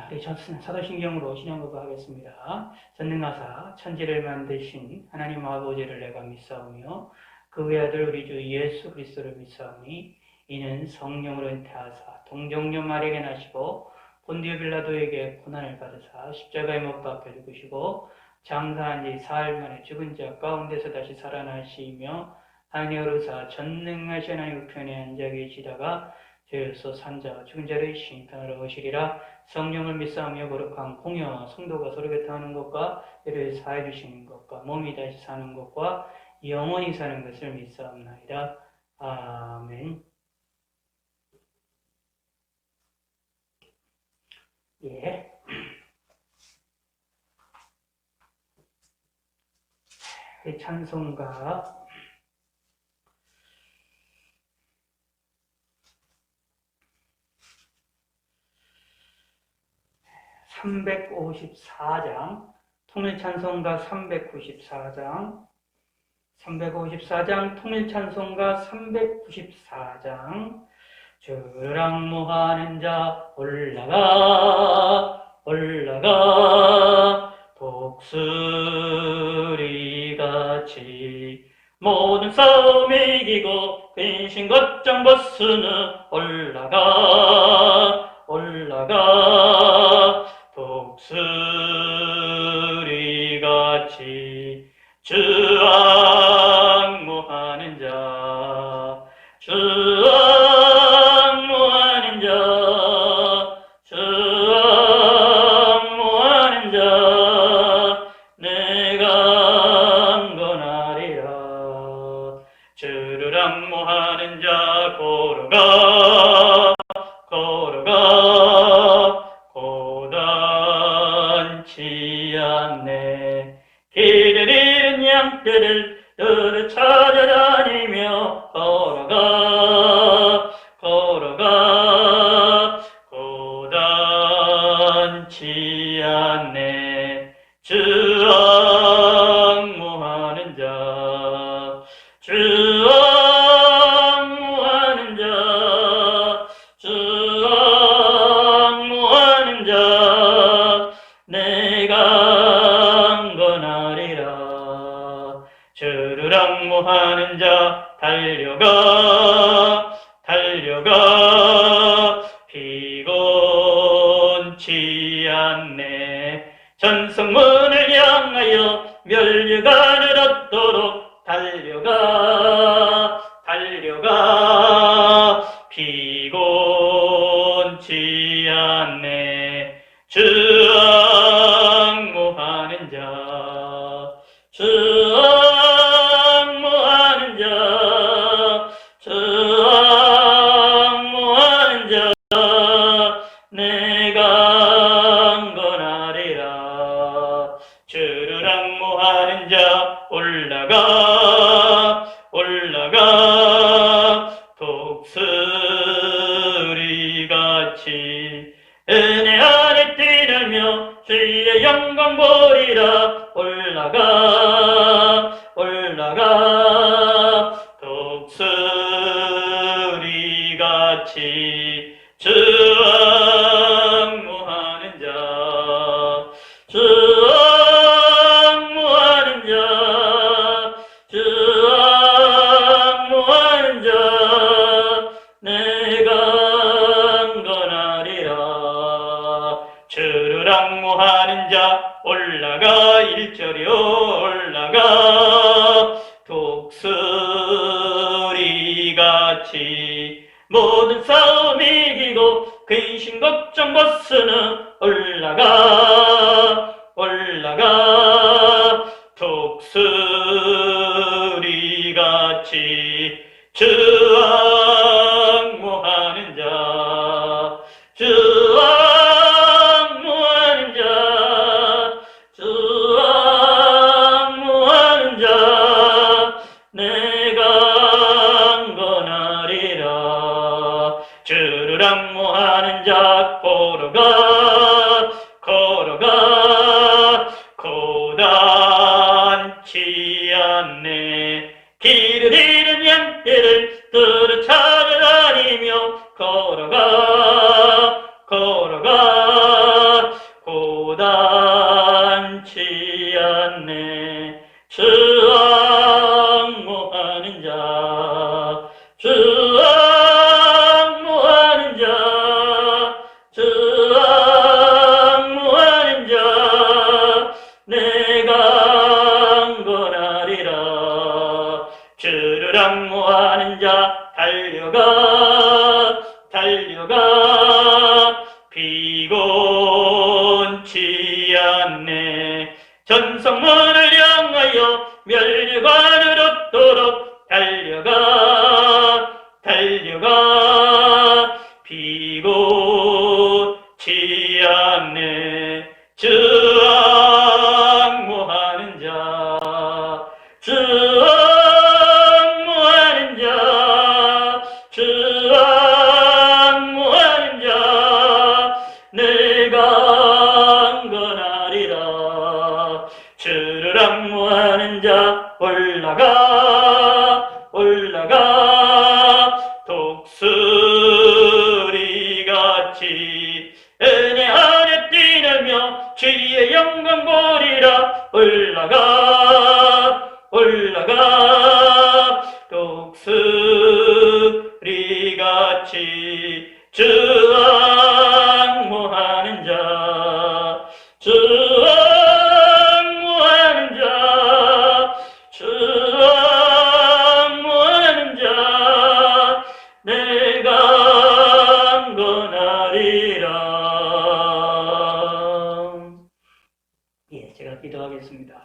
우리 사도신경으로 신앙 고백하겠습니다. 전능하사 천지를 만드신 하나님 아버지를 내가 믿사오며 그 외아들 우리 주 예수 그리스도를 믿사오니 이는 성령으로 잉태하사 동정녀 마리아에게 나시고 본디오 빌라도에게 고난을 받으사 십자가에 못 박혀 죽으시고 장사한 지 사흘 만에 죽은 자 가운데서 다시 살아나시며 하늘에 오르사 전능하신 하나님 우편에 앉아 계시다가 죄에서 산자 죽은 자를 심판하러 오시리라. 성령을 믿사오며 거룩한 공여 성도가 서로 교통하는 것과 죄를 사해 주시는 것과 몸이 다시 사는 것과 영원히 사는 것을 믿사옵나이다. 아멘. 예. 찬송가 354장, 통일찬송가 394장, 통일찬송가 394장. 주를 앙모하는 자 올라가 독수리같이 모든 싸움 이기고 근심 걱정 벗으는 올라가 독수리같이 주 앙모하는 자 내가 안건하리라. 주를 앙모하는 자 걸어가 고단치 않네. 길을 잃은 양떼를 너를 찾아다니며 걸어가 고단치 않네. 주 앙모하는 자 내가 안건하리라. 주를 앙모하는 자 달려가 피곤치 않네. 전성문을 향하여 멸류관을 얻도록 달려가 피곤치 않네. 주 앙모하는 자 내가 안건하리라. 주를 앙모하는 자 올라가 독수리같이 은혜 안에 뛰놀며 주의 영광 보리라. 올라가 독수리같이 주 앙모하는 자 내가 안건하리라. 주를 앙모하는 자 올라가 1절이 올라가 독수리같이 모든 싸움 이기고 근심 걱정 벗으는 올라가 독수리같이 주 앙모하는 자 내가 안건하리라. 주를 앙모하는 자 걸어가 고단치 않네. 길을 잃은 양떼를 뚫어 온치 않네. 전성문을 향하여 멸관으로 도록 달려가 비고치 않네. 주 앙모하는 자 내가 안건하리라. 주를 앙모하는 자 올라가 독수리같이 은혜 안에 뛰놀며 주의 영광 보리라. 올라가 독수리같이 주 앙모하는 자 내가 안건하리라. 예, 제가 기도하겠습니다.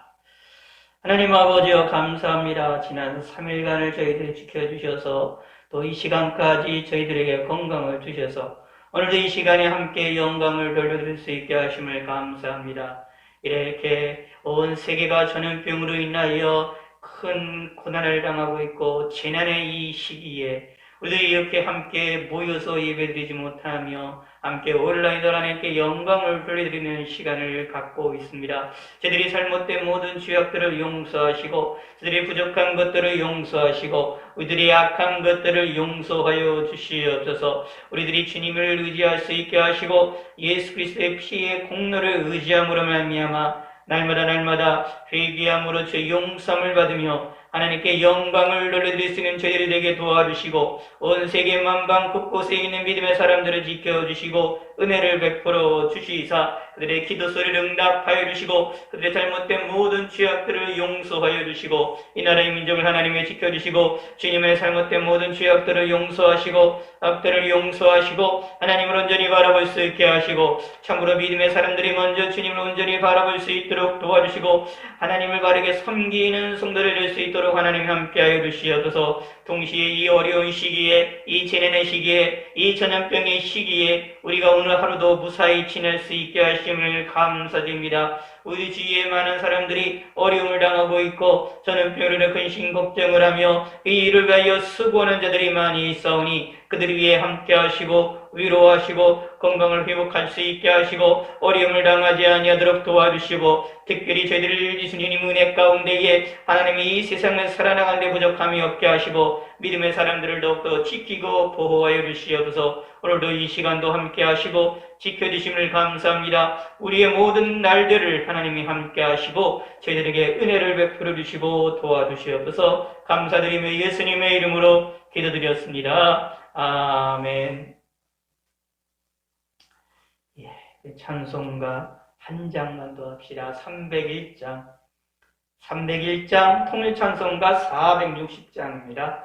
하나님 아버지여, 감사합니다. 지난 3일간을 저희들이 지켜주셔서 또 이 시간까지 저희들에게 건강을 주셔서 오늘도 이 시간에 함께 영광을 돌려드릴 수 있게 하심을 감사합니다. 이렇게 온 세계가 전염병으로 인하여 큰 고난을 당하고 있고 재난의 이 시기에 우리들이 이렇게 함께 모여서 예배드리지 못하며 함께 온라인으로 하나님께 영광을 돌려드리는 시간을 갖고 있습니다. 저희들이 잘못된 모든 죄악들을 용서하시고 저희들이 부족한 것들을 용서하시고 우리들이 약한 것들을 용서하여 주시옵소서. 우리들이 주님을 의지할 수 있게 하시고 예수 그리스도의 피의 공로를 의지함으로 말미암아 날마다 회개함으로 주 용서함을 받으며 하나님께 영광을 돌려드릴 수 있는 저희들이 되게 도와주시고 온 세계 만방 곳곳에 있는 믿음의 사람들을 지켜주시고 은혜를 베풀어 주시사 그들의 기도 소리를 응답하여 주시고 그들의 잘못된 모든 죄악들을 용서하여 주시고 이 나라의 민족을 하나님의 지켜주시고 주님의 잘못된 모든 죄악들을 용서하시고 악들을 용서하시고 하나님을 온전히 바라볼 수 있게 하시고 참으로 믿음의 사람들이 먼저 주님을 온전히 바라볼 수 있도록 도와주시고 하나님을 바르게 섬기는 성도를 될 수 있도록 하나님 함께하여 주시옵소서. 동시에 이 어려운 시기에 이 재난의 시기에 이 전염병의 시기에 우리가 오늘 하루도 무사히 지낼 수 있게 하심을 감사드립니다. 우리 주위에 많은 사람들이 어려움을 당하고 있고 전염병으로 근심 걱정을 하며 이 일을 위하여 수고하는 자들이 많이 있사오니 그들을 위해 함께 하시고 위로하시고 건강을 회복할 수 있게 하시고 어려움을 당하지 아니하도록 도와주시고 특별히 저희들 예수님 은혜 가운데에 하나님이 이 세상을 살아나가는 데 부족함이 없게 하시고 믿음의 사람들을 더욱더 지키고 보호하여 주시옵소서. 오늘도 이 시간도 함께 하시고 지켜주심을 감사합니다. 우리의 모든 날들을 하나님이 함께 하시고 저희들에게 은혜를 베풀어 주시고 도와주시옵소서. 감사드리며 예수님의 이름으로 기도드렸습니다. 아멘. 예, 찬송가 한 장만 더 합시다. 301장 통일찬송가 460장입니다.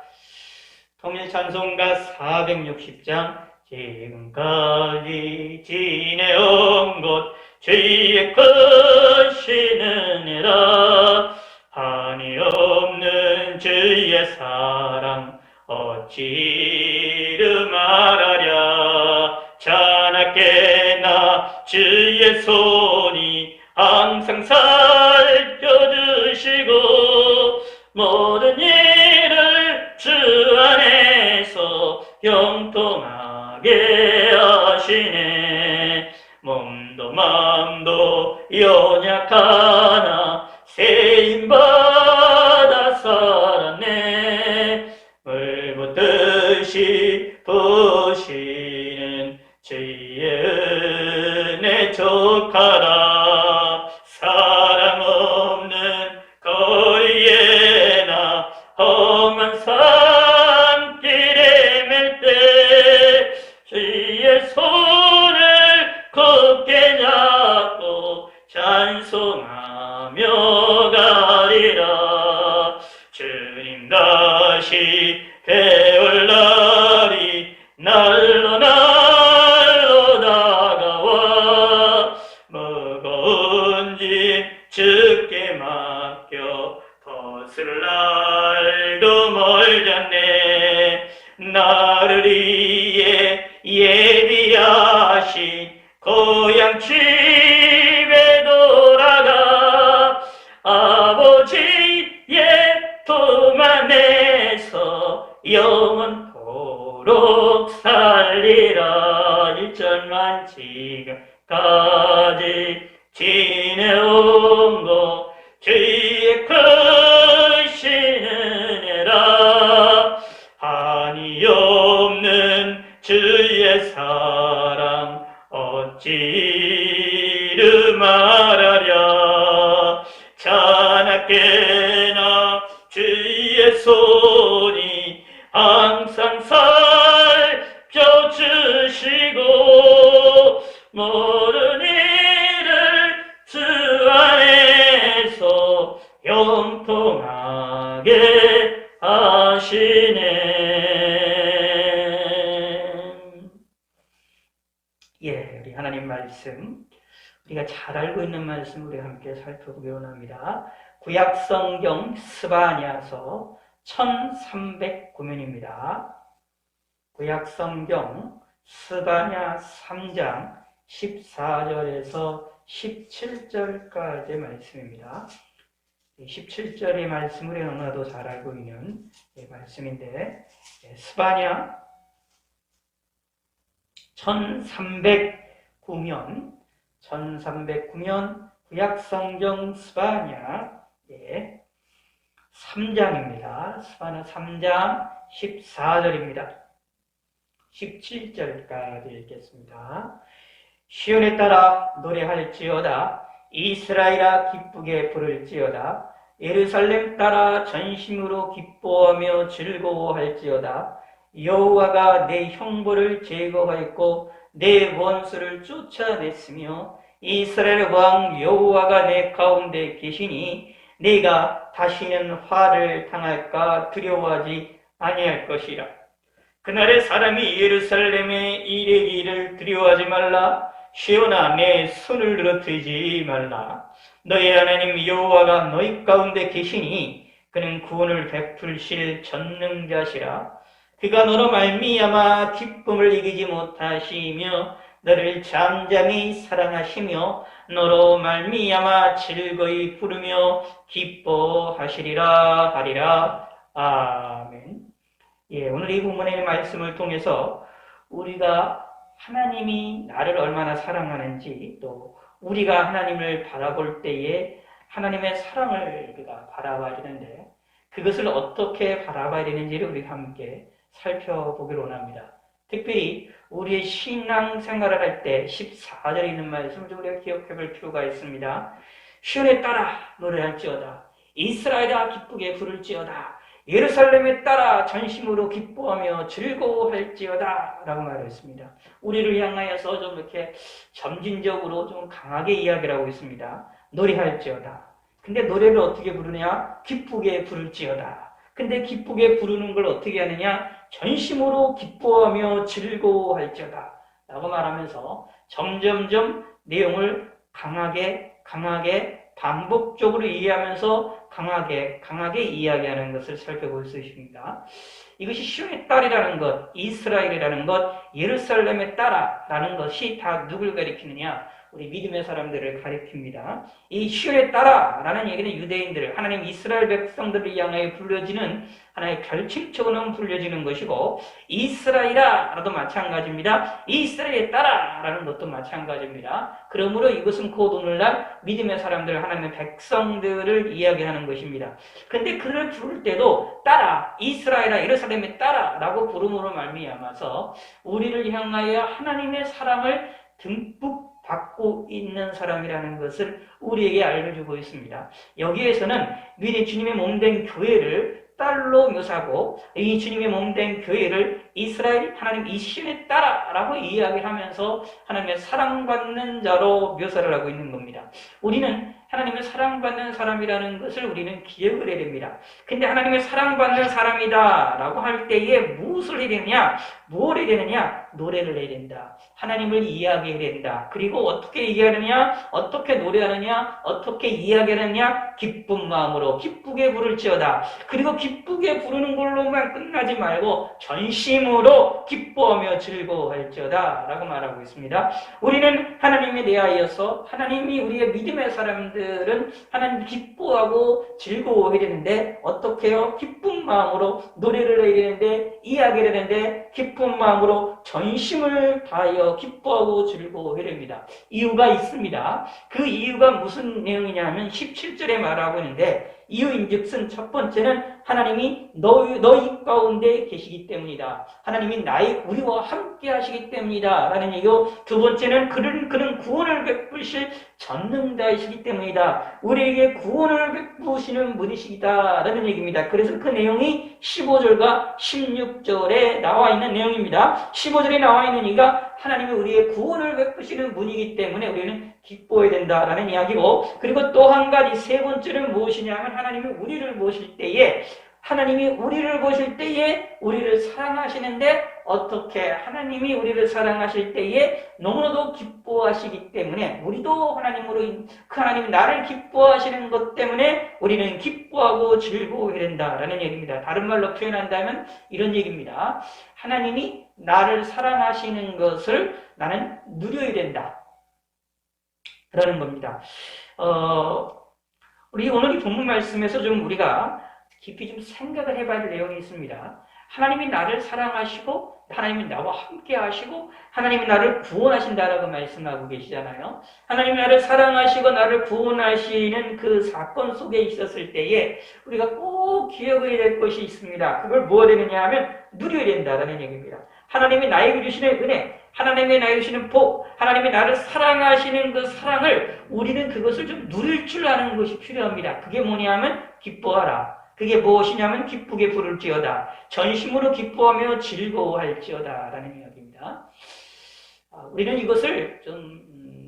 통일찬송가 460장 지금까지 지내온 것 주의 크신 은혜라 한이 없는 주의 사랑 어찌르 말하랴 자나깨나 주의 손이 항상 살펴주시고 모든 일을 주 안에서 형통하게 하시네. 몸도 마음도 연약하나 세임받아 살았네. 물 붓듯이 부시는 주의 은혜 족하다. 사랑 없는 거리에 나 험한 산길에 맬 때 주의 손을 굳게 잡고 찬송하며 가리라. 주님 다시 배울 날이 날로 다가와 집에 돌아가 아버지의 품 안에서 영원토록 살리라. 1절만 지금까지 지내온 것 주의 크신 은혜라. 한이 없는 주의 사랑 어찌를 말하랴. 자나깨나 주의 손이 항상 살펴주시고 모든 일을 주 안에서 형통하게 하시네. 예, 우리 하나님 말씀, 우리가 잘 알고 있는 말씀 우리 함께 살펴보기 원합니다. 구약성경 스바냐서 1309면입니다. 구약성경 스바냐 3장 14절에서 17절까지의 말씀입니다. 17절의 말씀을 우리 너무나도 잘 알고 있는 말씀인데, 스바냐 1309면 구약성경 스바냐 3장입니다. 스바냐 3장 14절입니다. 17절까지 읽겠습니다. 시온에 따라 노래할지어다. 이스라엘아 기쁘게 부를지어다. 예루살렘 따라 전심으로 기뻐하며 즐거워할지어다. 여호와가 내 형벌을 제거하였고 내 원수를 쫓아냈으며 이스라엘 왕 여호와가 내 가운데 계시니 내가 다시는 화를 당할까 두려워하지 아니할 것이라. 그날의 사람이 예루살렘에 이르기를 두려워하지 말라. 시온아 내 손을 늘어뜨리지 말라. 너희 하나님 여호와가 너희 가운데 계시니 그는 구원을 베풀실 전능자시라. 그가 너로 말미암아 기쁨을 이기지 못하시며 너를 잠잠히 사랑하시며 너로 말미암아 즐거이 부르며 기뻐하시리라 하리라. 아멘. 예, 오늘 이 본문의 말씀을 통해서 우리가 하나님이 나를 얼마나 사랑하는지, 또 우리가 하나님을 바라볼 때에 하나님의 사랑을 우리가 바라봐야 되는데 그것을 어떻게 바라봐야 되는지를 우리가 함께 살펴보기로 원합니다. 특별히 우리의 신앙생활을 할 때 14절에 있는 말씀을 좀 우리가 기억해 볼 필요가 있습니다. 시온에 따라 노래할지어다. 이스라엘아 기쁘게 부를지어다. 예루살렘에 따라 전심으로 기뻐하며 즐거워할지어다 라고 말했습니다. 우리를 향하여서 좀 이렇게 점진적으로 좀 강하게 이야기를 하고 있습니다. 노래할지어다. 근데 노래를 어떻게 부르냐? 기쁘게 부를지어다. 근데 기쁘게 부르는 걸 어떻게 하느냐? 전심으로 기뻐하며 즐거워할지어다 라고 말하면서 점점점 내용을 강하게 반복적으로 이해하면서 강하게 이야기하는 것을 살펴볼 수 있습니다. 이것이 시온의 딸이라는 것, 이스라엘이라는 것, 예루살렘의 딸아라는 것이 다 누굴 가리키느냐? 우리 믿음의 사람들을 가리킵니다. 이 시온의 딸아라는 얘기는 유대인들, 하나님 이스라엘 백성들을 향하여 불려지는 하나의 별칭처럼 불려지는 것이고, 이스라엘아라도 마찬가지입니다. 이스라엘의 딸아라는 것도 마찬가지입니다. 그러므로 이것은 곧 오늘날 믿음의 사람들, 하나님의 백성들을 이야기하는 것입니다. 근데 그를 부를 때도 딸아, 이스라엘아, 예루살렘의 딸아라고 부름으로 말미암아서 우리를 향하여 하나님의 사랑을 듬뿍 받고 있는 사람이라는 것을 우리에게 알려주고 있습니다. 여기에서는 미리 주님의 몸된 교회를 딸로 묘사하고 이 주님의 몸된 교회를 이스라엘 하나님 이 시온에 따라라고 이야기를 하면서 하나님의 사랑받는 자로 묘사를 하고 있는 겁니다. 우리는 하나님의 사랑받는 사람이라는 것을 우리는 기억을 해야 됩니다. 근데 하나님의 사랑받는 사람이다라고 할 때에 무엇을 해야 되느냐? 뭘 해야 되느냐? 노래를 해야 된다. 하나님을 이야기해야 된다. 그리고 어떻게 얘기하느냐? 어떻게 노래하느냐? 어떻게 이야기하느냐? 기쁜 마음으로 기쁘게 부를지어다. 그리고 기쁘게 부르는 걸로만 끝나지 말고 전심으로 전심으로 기뻐하며 즐거워할지어다 라고 말하고 있습니다. 우리는 하나님에 대하여서 하나님이 우리의 믿음의 사람들은 하나님 기뻐하고 즐거워해야 되는데 어떻게 해요? 기쁜 마음으로 노래를 해야 되는데 이야기를 해야 되는데 기쁜 마음으로 전심을 다하여 기뻐하고 즐거워해야 됩니다. 이유가 있습니다. 그 이유가 무슨 내용이냐면 17절에 말하고 있는데 이유인즉슨 첫 번째는 하나님이 너희 가운데 계시기 때문이다. 하나님이 우리와 함께 하시기 때문이다. 라는 얘기고 두 번째는 그는 구원을 베푸실 전능자이시기 때문이다. 우리에게 구원을 베푸시는 분이시다. 라는 얘기입니다. 그래서 그 내용이 15절과 16절에 나와 있는 내용입니다. 15절에 나와 있는 얘기가 하나님이 우리의 구원을 베푸시는 분이기 때문에 우리는 기뻐해야 된다라는 이야기고 그리고 또 한 가지 세 번째는 무엇이냐면 하나님이 우리를 보실 때에 우리를 사랑하시는데 어떻게 하나님이 우리를 사랑하실 때에 너무나도 기뻐하시기 때문에 우리도 하나님이 나를 기뻐하시는 것 때문에 우리는 기뻐하고 즐거워해야 된다라는 얘기입니다. 다른 말로 표현한다면 이런 얘기입니다. 하나님이 나를 사랑하시는 것을 나는 누려야 된다. 라는 겁니다. 우리 오늘 이 본문 말씀에서 좀 우리가 깊이 좀 생각을 해봐야 될 내용이 있습니다. 하나님이 나를 사랑하시고 하나님이 나와 함께 하시고 하나님이 나를 구원하신다라고 말씀하고 계시잖아요. 하나님이 나를 사랑하시고 나를 구원하시는 그 사건 속에 있었을 때에 우리가 꼭 기억해야 될 것이 있습니다. 그걸 뭐가 되느냐 하면 누려야 된다라는 얘기입니다. 하나님이 나에게 주시는 은혜, 하나님이 나에게 주시는 복, 하나님이 나를 사랑하시는 그 사랑을 우리는 그것을 좀 누릴 줄 아는 것이 필요합니다. 그게 뭐냐면 기뻐하라. 그게 무엇이냐면 기쁘게 부를지어다. 전심으로 기뻐하며 즐거워할지어다 라는 이야기입니다. 우리는 이것을 좀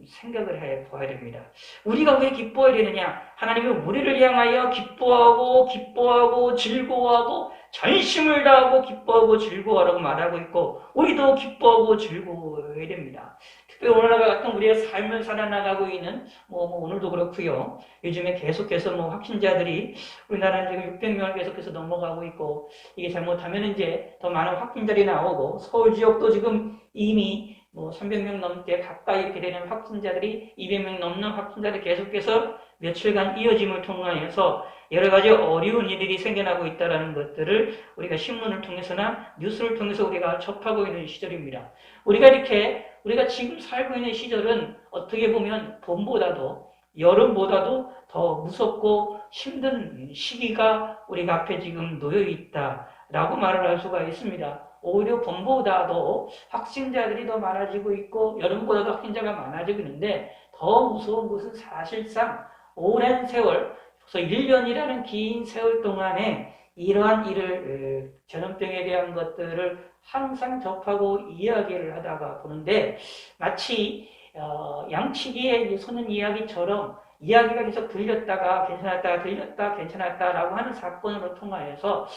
생각을 해봐야 됩니다. 우리가 왜 기뻐해야 되느냐? 하나님은 우리를 향하여 기뻐하고 즐거워하고 전심을 다하고 기뻐하고 즐거워하라고 말하고 있고 우리도 기뻐하고 즐거워해야 됩니다. 특별히 오늘날 같은 우리의 삶을 살아나가고 있는 오늘도 그렇고요. 요즘에 계속해서 확진자들이 우리나라는 지금 600명을 계속해서 넘어가고 있고 이게 잘못하면 이제 더 많은 확진자들이 나오고 서울 지역도 지금 이미 300명 넘게 가까이 이렇게 되는 확진자들이 200명 넘는 확진자들이 계속해서 며칠간 이어짐을 통하여서 여러 가지 어려운 일들이 생겨나고 있다는 것들을 우리가 신문을 통해서나 뉴스를 통해서 우리가 접하고 있는 시절입니다. 우리가 지금 살고 있는 시절은 어떻게 보면 봄보다도 여름보다도 더 무섭고 힘든 시기가 우리가 앞에 지금 놓여 있다라고 말을 할 수가 있습니다. 오히려 봄보다도 확진자들이 더 많아지고 있고 여름보다도 확진자가 많아지고 있는데 더 무서운 것은 사실상 오랜 세월, 그래서 1년이라는 긴 세월 동안에 이러한 일을 전염병에 대한 것들을 항상 접하고 이야기를 하다가 보는데 마치 양치기에 서는 이야기처럼 이야기가 계속 들렸다가 괜찮았다가 들렸다 괜찮았다라고 하는 사건으로 통하여서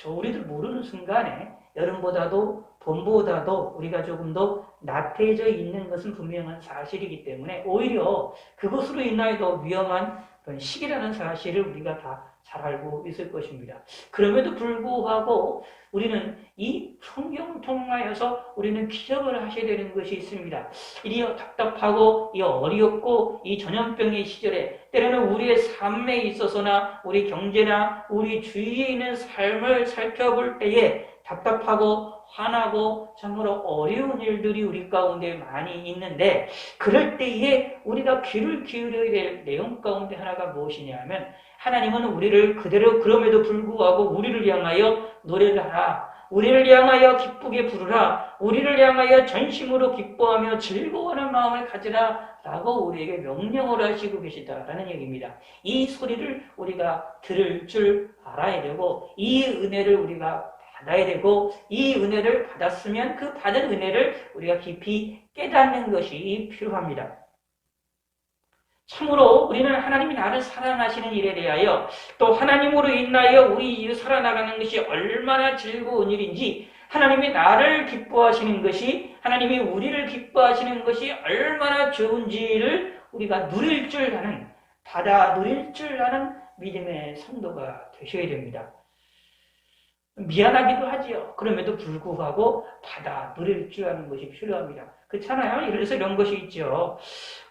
우리들 모르는 순간에 여름보다도 봄보다도 우리가 조금 더 나태해져 있는 것은 분명한 사실이기 때문에 오히려 그것으로 인하여 더 위험한 그런 시기라는 사실을 우리가 다 잘 알고 있을 것입니다. 그럼에도 불구하고 우리는 이 성경을 통하여서 우리는 기억을 하셔야 되는 것이 있습니다. 이 답답하고 이 어렵고 이 전염병의 시절에 때로는 우리의 삶에 있어서나 우리 경제나 우리 주위에 있는 삶을 살펴볼 때에 답답하고 화나고 참으로 어려운 일들이 우리 가운데 많이 있는데 그럴 때에 우리가 귀를 기울여야 될 내용 가운데 하나가 무엇이냐면 하나님은 우리를 그럼에도 불구하고 우리를 향하여 노래를 하라. 우리를 향하여 기쁘게 부르라. 우리를 향하여 전심으로 기뻐하며 즐거워하는 마음을 가지라. 라고 우리에게 명령을 하시고 계시다라는 얘기입니다. 이 소리를 우리가 들을 줄 알아야 되고 이 은혜를 우리가 받아야 되고 이 은혜를 받았으면 그 받은 은혜를 우리가 깊이 깨닫는 것이 필요합니다. 참으로 우리는 하나님이 나를 사랑하시는 일에 대하여 또 하나님으로 인하여 우리 일을 살아나가는 것이 얼마나 즐거운 일인지 하나님이 나를 기뻐하시는 것이 하나님이 우리를 기뻐하시는 것이 얼마나 좋은지를 우리가 누릴 줄 아는 받아 누릴 줄 아는 믿음의 성도가 되셔야 됩니다. 미안하기도 하지요. 그럼에도 불구하고 받아들일 줄 아는 것이 필요합니다. 그렇잖아요. 그래서 이런 것이 있죠.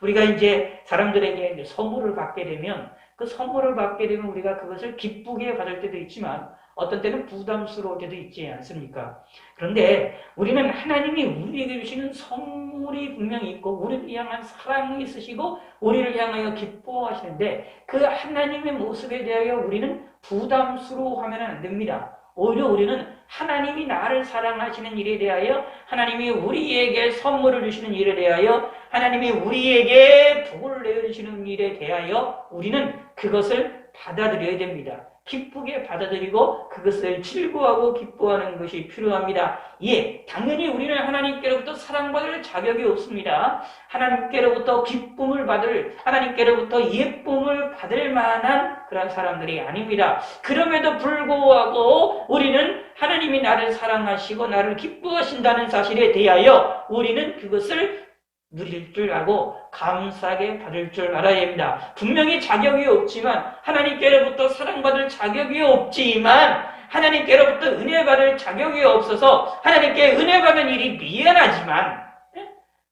우리가 이제 사람들에게 이제 선물을 받게 되면 그 선물을 받게 되면 우리가 그것을 기쁘게 받을 때도 있지만 어떤 때는 부담스러울 때도 있지 않습니까? 그런데 우리는 하나님이 우리에게 주시는 선물이 분명히 있고 우리를 향한 사랑이 있으시고 우리를 향하여 기뻐하시는데 그 하나님의 모습에 대하여 우리는 부담스러워하면 안 됩니다. 오히려 우리는 하나님이 나를 사랑하시는 일에 대하여 하나님이 우리에게 선물을 주시는 일에 대하여 하나님이 우리에게 복을 내려주시는 일에 대하여 우리는 그것을 받아들여야 됩니다. 기쁘게 받아들이고 그것을 즐거워하고 기뻐하는 것이 필요합니다. 예, 당연히 우리는 하나님께로부터 사랑받을 자격이 없습니다. 하나님께로부터 기쁨을 받을, 하나님께로부터 예쁨을 받을 만한 그런 사람들이 아닙니다. 그럼에도 불구하고 우리는 하나님이 나를 사랑하시고 나를 기뻐하신다는 사실에 대하여 우리는 그것을 누릴 줄 알고 감사하게 받을 줄 알아야 됩니다. 분명히 자격이 없지만 하나님께로부터 사랑받을 자격이 없지만 하나님께로부터 은혜 받을 자격이 없어서 하나님께 은혜 받는 일이 미안하지만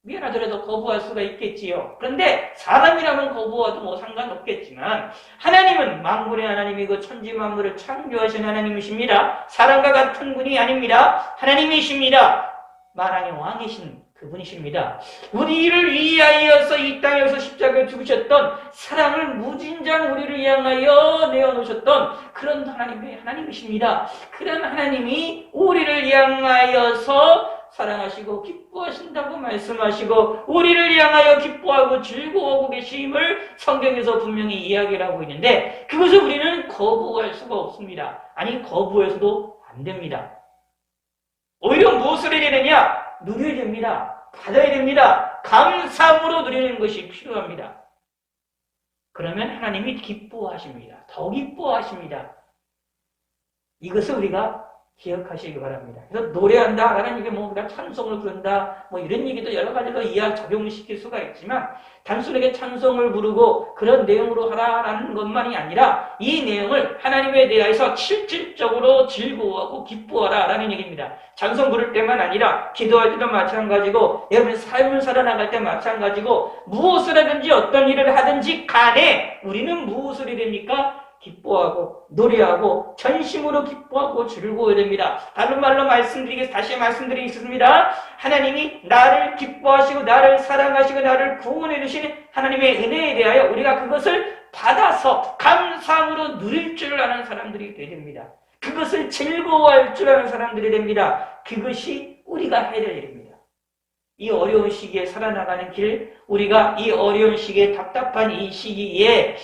미안하더라도 거부할 수가 있겠지요. 그런데 사람이라면 거부해도 뭐 상관없겠지만 하나님은 만군의 하나님이고 천지 만물을 창조하신 하나님이십니다. 사람과 같은 분이 아닙니다. 하나님이십니다. 만왕의 왕이신 그분이십니다. 우리를 위하여서 이 땅에서 십자가에 죽으셨던 사랑을 무진장 우리를 향하여 내어놓으셨던 그런 하나님이십니다. 그런 하나님이 우리를 향하여서 사랑하시고 기뻐하신다고 말씀하시고 우리를 향하여 기뻐하고 즐거워하고 계심을 성경에서 분명히 이야기를 하고 있는데 그것을 우리는 거부할 수가 없습니다. 아니 거부해서도 안 됩니다. 오히려 무엇을 해야 되느냐? 누려야 됩니다. 받아야 됩니다. 감사함으로 누리는 것이 필요합니다. 그러면 하나님이 기뻐하십니다. 더 기뻐하십니다. 이것을 우리가 기억하시기 바랍니다. 그래서 노래한다라는 이게 뭐 우리가 찬송을 부른다 뭐 이런 얘기도 여러 가지로 적용시킬 수가 있지만 단순하게 찬송을 부르고 그런 내용으로 하라라는 것만이 아니라 이 내용을 하나님에 대해서 실질적으로 즐거워하고 기뻐하라라는 얘기입니다. 찬송 부를 때만 아니라 기도할 때도 마찬가지고 여러분의 삶을 살아나갈 때 마찬가지고 무엇을 하든지 어떤 일을 하든지 간에 우리는 무엇을 해야 됩니까? 기뻐하고 노래하고 전심으로 기뻐하고 즐거워야 됩니다. 다른 말로 다시 말씀드리겠습니다. 하나님이 나를 기뻐하시고 나를 사랑하시고 나를 구원해 주시는 하나님의 은혜에 대하여 우리가 그것을 받아서 감사함으로 누릴 줄 아는 사람들이 되어야 됩니다. 그것을 즐거워할 줄 아는 사람들이 됩니다. 그것이 우리가 해야 될 일입니다. 이 어려운 시기에 살아나가는 길, 우리가 이 어려운 시기에 답답한 이 시기에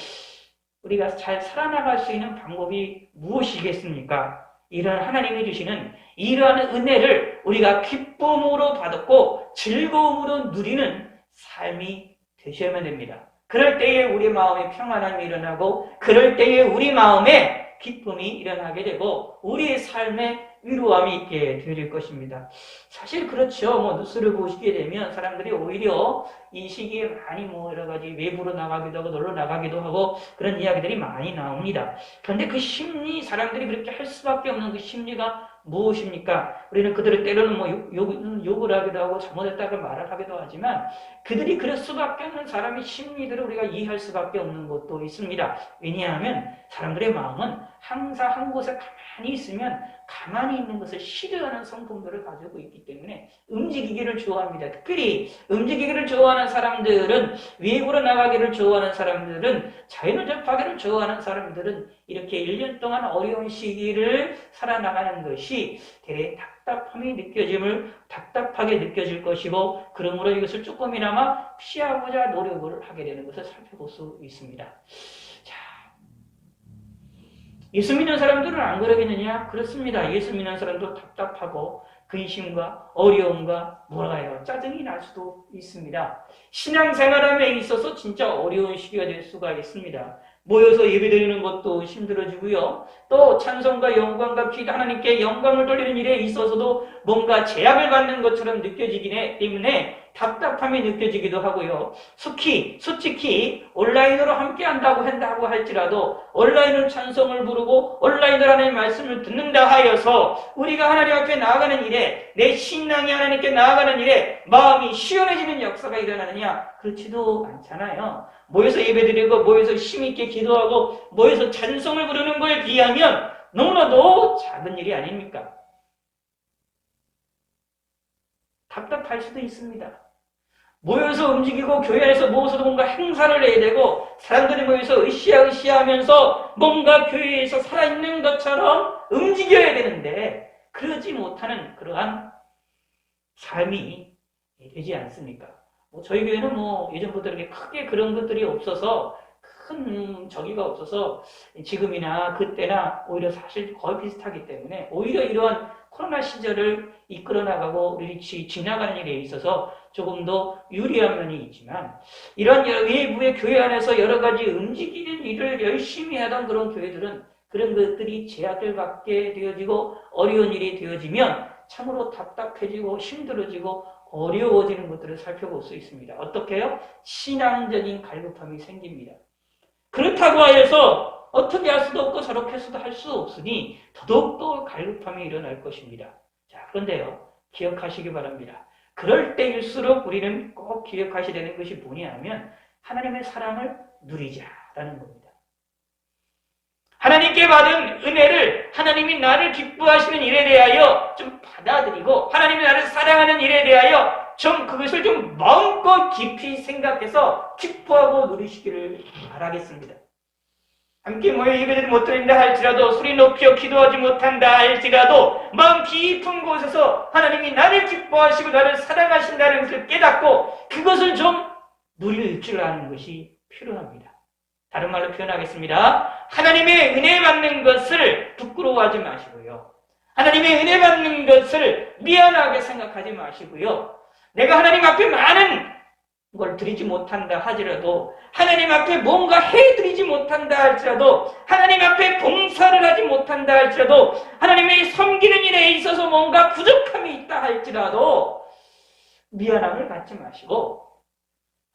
우리가 잘 살아나갈 수 있는 방법이 무엇이겠습니까? 이런 하나님이 주시는 이러한 은혜를 우리가 기쁨으로 받았고 즐거움으로 누리는 삶이 되셔야만 됩니다. 그럴 때에 우리 마음에 평안함이 일어나고 그럴 때에 우리 마음에 기쁨이 일어나게 되고 우리의 삶에 위로함이 있게 될 것입니다. 사실 그렇죠. 뭐 뉴스를 보시게 되면 사람들이 오히려 이 시기에 많이 뭐 여러 가지 외부로 나가기도 하고 놀러 나가기도 하고 그런 이야기들이 많이 나옵니다. 그런데 그 심리, 사람들이 그렇게 할 수밖에 없는 그 심리가 무엇입니까? 우리는 그들을 때로는 뭐 욕을 하기도 하고 잘못했다고 말을 하기도 하지만 그들이 그럴 수밖에 없는 사람의 심리들을 우리가 이해할 수밖에 없는 것도 있습니다. 왜냐하면 사람들의 마음은 항상 한 곳에 가만히 있으면 가만히 있는 것을 싫어하는 성품들을 가지고 있기 때문에 움직이기를 좋아합니다. 특별히 움직이기를 좋아하는 사람들은, 외부로 나가기를 좋아하는 사람들은, 자연을 접하기를 좋아하는 사람들은 이렇게 1년 동안 어려운 시기를 살아나가는 것이 되레 답답하게 느껴질 것이고 그러므로 이것을 조금이나마 피하고자 노력을 하게 되는 것을 살펴볼 수 있습니다. 예수 믿는 사람들은 안 그러겠느냐? 그렇습니다. 예수 믿는 사람도 답답하고 근심과 어려움과 짜증이 날 수도 있습니다. 신앙생활함에 있어서 진짜 어려운 시기가 될 수가 있습니다. 모여서 예배드리는 것도 힘들어지고요. 또 찬송과 영광과 기도, 하나님께 영광을 돌리는 일에 있어서도 뭔가 제약을 받는 것처럼 느껴지기 때문에 답답함이 느껴지기도 하고요. 솔직히 온라인으로 함께 한다고 할지라도 온라인으로 찬송을 부르고 온라인으로 하나님의 말씀을 듣는다 하여서 우리가 하나님 앞에 나아가는 일에 내 신앙이 하나님께 나아가는 일에 마음이 시원해지는 역사가 일어나느냐? 그렇지도 않잖아요. 모여서 예배드리고 모여서 힘있게 기도하고 모여서 찬송을 부르는 거에 비하면 너무나도 작은 일이 아닙니까? 답답할 수도 있습니다. 모여서 움직이고 교회 안에서 모여서도 뭔가 행사를 해야 되고 사람들이 모여서 으쌰으쌰 하면서 뭔가 교회에서 살아있는 것처럼 움직여야 되는데 그러지 못하는 그러한 삶이 되지 않습니까? 저희 교회는 예전부터 이렇게 크게 그런 것들이 없어서 큰 저기가 없어서 지금이나 그때나 오히려 사실 거의 비슷하기 때문에 오히려 이러한 코로나 시절을 이끌어 나가고 우리 지나가는 일에 있어서 조금 더 유리한 면이 있지만 이런 외부의 교회 안에서 여러 가지 움직이는 일을 열심히 하던 그런 교회들은 그런 것들이 제약을 받게 되어지고 어려운 일이 되어지면 참으로 답답해지고 힘들어지고 어려워지는 것들을 살펴볼 수 있습니다. 어떻게 해요? 신앙적인 갈급함이 생깁니다. 그렇다고 해서 어떻게 할 수도 없고 저렇게 해서도 할 수 없으니 더더욱더 갈급함이 일어날 것입니다. 자, 그런데요, 기억하시기 바랍니다. 그럴 때일수록 우리는 꼭 기억하셔야 되는 것이 뭐냐면 하나님의 사랑을 누리자라는 겁니다. 하나님께 받은 은혜를 하나님이 나를 기뻐하시는 일에 대하여 좀 받아들이고 하나님이 나를 사랑하는 일에 대하여 좀 그것을 좀 마음껏 깊이 생각해서 기뻐하고 누리시기를 바라겠습니다. 함께 모여 예배를 못 드린다 할지라도 소리 높여 기도하지 못한다 할지라도 마음 깊은 곳에서 하나님이 나를 기뻐하시고 나를 사랑하신다는 것을 깨닫고 그것을 좀 누릴 줄 아는 것이 필요합니다. 다른 말로 표현하겠습니다. 하나님의 은혜 받는 것을 부끄러워하지 마시고요. 하나님의 은혜 받는 것을 미안하게 생각하지 마시고요. 내가 하나님 앞에 많은 걸 드리지 못한다 하더라도 하나님 앞에 뭔가 해드리지 못한다 할지라도 하나님 앞에 봉사를 하지 못한다 할지라도 하나님의 섬기는 일에 있어서 뭔가 부족함이 있다 할지라도 미안함을 갖지 마시고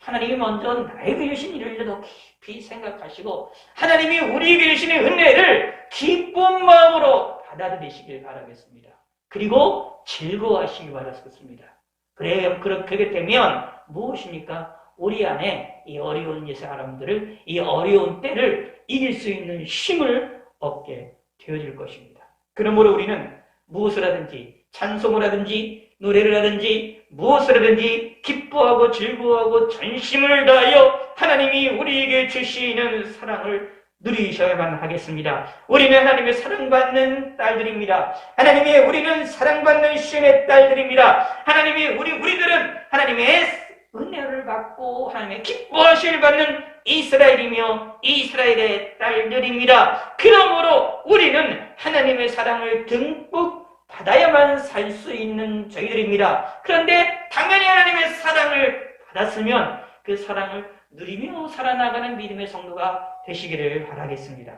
하나님이 먼저 나에게 주신 일을 더 깊이 생각하시고 하나님이 우리에게 주시는 은혜를 기쁜 마음으로 받아들이시길 바라겠습니다. 그리고 즐거워하시기 바라겠습니다. 그렇게 되면 무엇입니까? 우리 안에 이 어려운 사람들을 이 어려운 때를 이길 수 있는 힘을 얻게 되어질 것입니다. 그러므로 우리는 무엇을 하든지 찬송을 하든지 노래를 하든지 무엇을 하든지 기뻐하고 즐거워하고 전심을 다하여 하나님이 우리에게 주시는 사랑을 누리셔야만 하겠습니다. 우리는 하나님의 사랑받는 딸들입니다. 우리는 사랑받는 시온의 딸들입니다. 우리들은 하나님의 은혜를 받고 하나님의 기뻐하실 받는 이스라엘이며 이스라엘의 딸들입니다. 그러므로 우리는 하나님의 사랑을 듬뿍 받아야만 살 수 있는 저희들입니다. 그런데 당연히 하나님의 사랑을 받았으면 그 사랑을 누리며 살아나가는 믿음의 성도가 되시기를 바라겠습니다.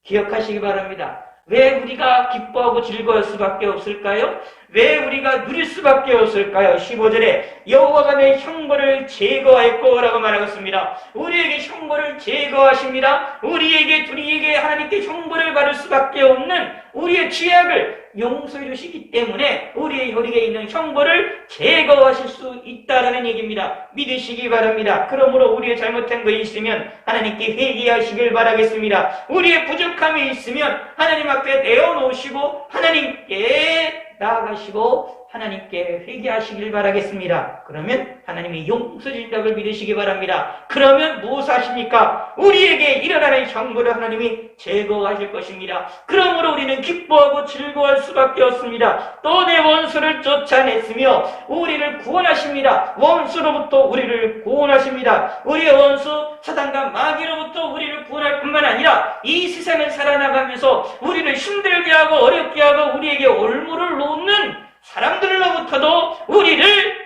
기억하시기 바랍니다. 왜 우리가 기뻐하고 즐거울 수밖에 없을까요? 왜 우리가 누릴 수밖에 없을까요? 15절에 여호와가 내 형벌을 제거하였고 라고 말하겠습니다. 우리에게 형벌을 제거하십니다. 우리에게 하나님께 형벌을 받을 수밖에 없는 우리의 죄악을 용서해 주시기 때문에 우리의 혈육에 있는 형벌을 제거하실 수 있다라는 얘기입니다. 믿으시기 바랍니다. 그러므로 우리의 잘못한 것이 있으면 하나님께 회개하시길 바라겠습니다. 우리의 부족함이 있으면 하나님 앞에 내어놓으시고 하나님께 나아가시고 하나님께 회개하시길 바라겠습니다. 그러면 하나님이 용서해 주신다고 믿으시기 바랍니다. 그러면 무엇을 하십니까? 우리에게 일어나는 형벌을 하나님이 제거하실 것입니다. 그러므로 우리는 기뻐하고 즐거워할 수밖에 없습니다. 또 내 원수를 쫓아냈으며 우리를 구원하십니다. 원수로부터 우리를 구원하십니다. 우리의 원수 사단과 마귀로부터 우리를 구원할 뿐만 아니라 이 세상을 살아나가면서 우리를 힘들게 하고 어렵게 하고 우리에게 올무를 놓는 사람들로부터도 우리를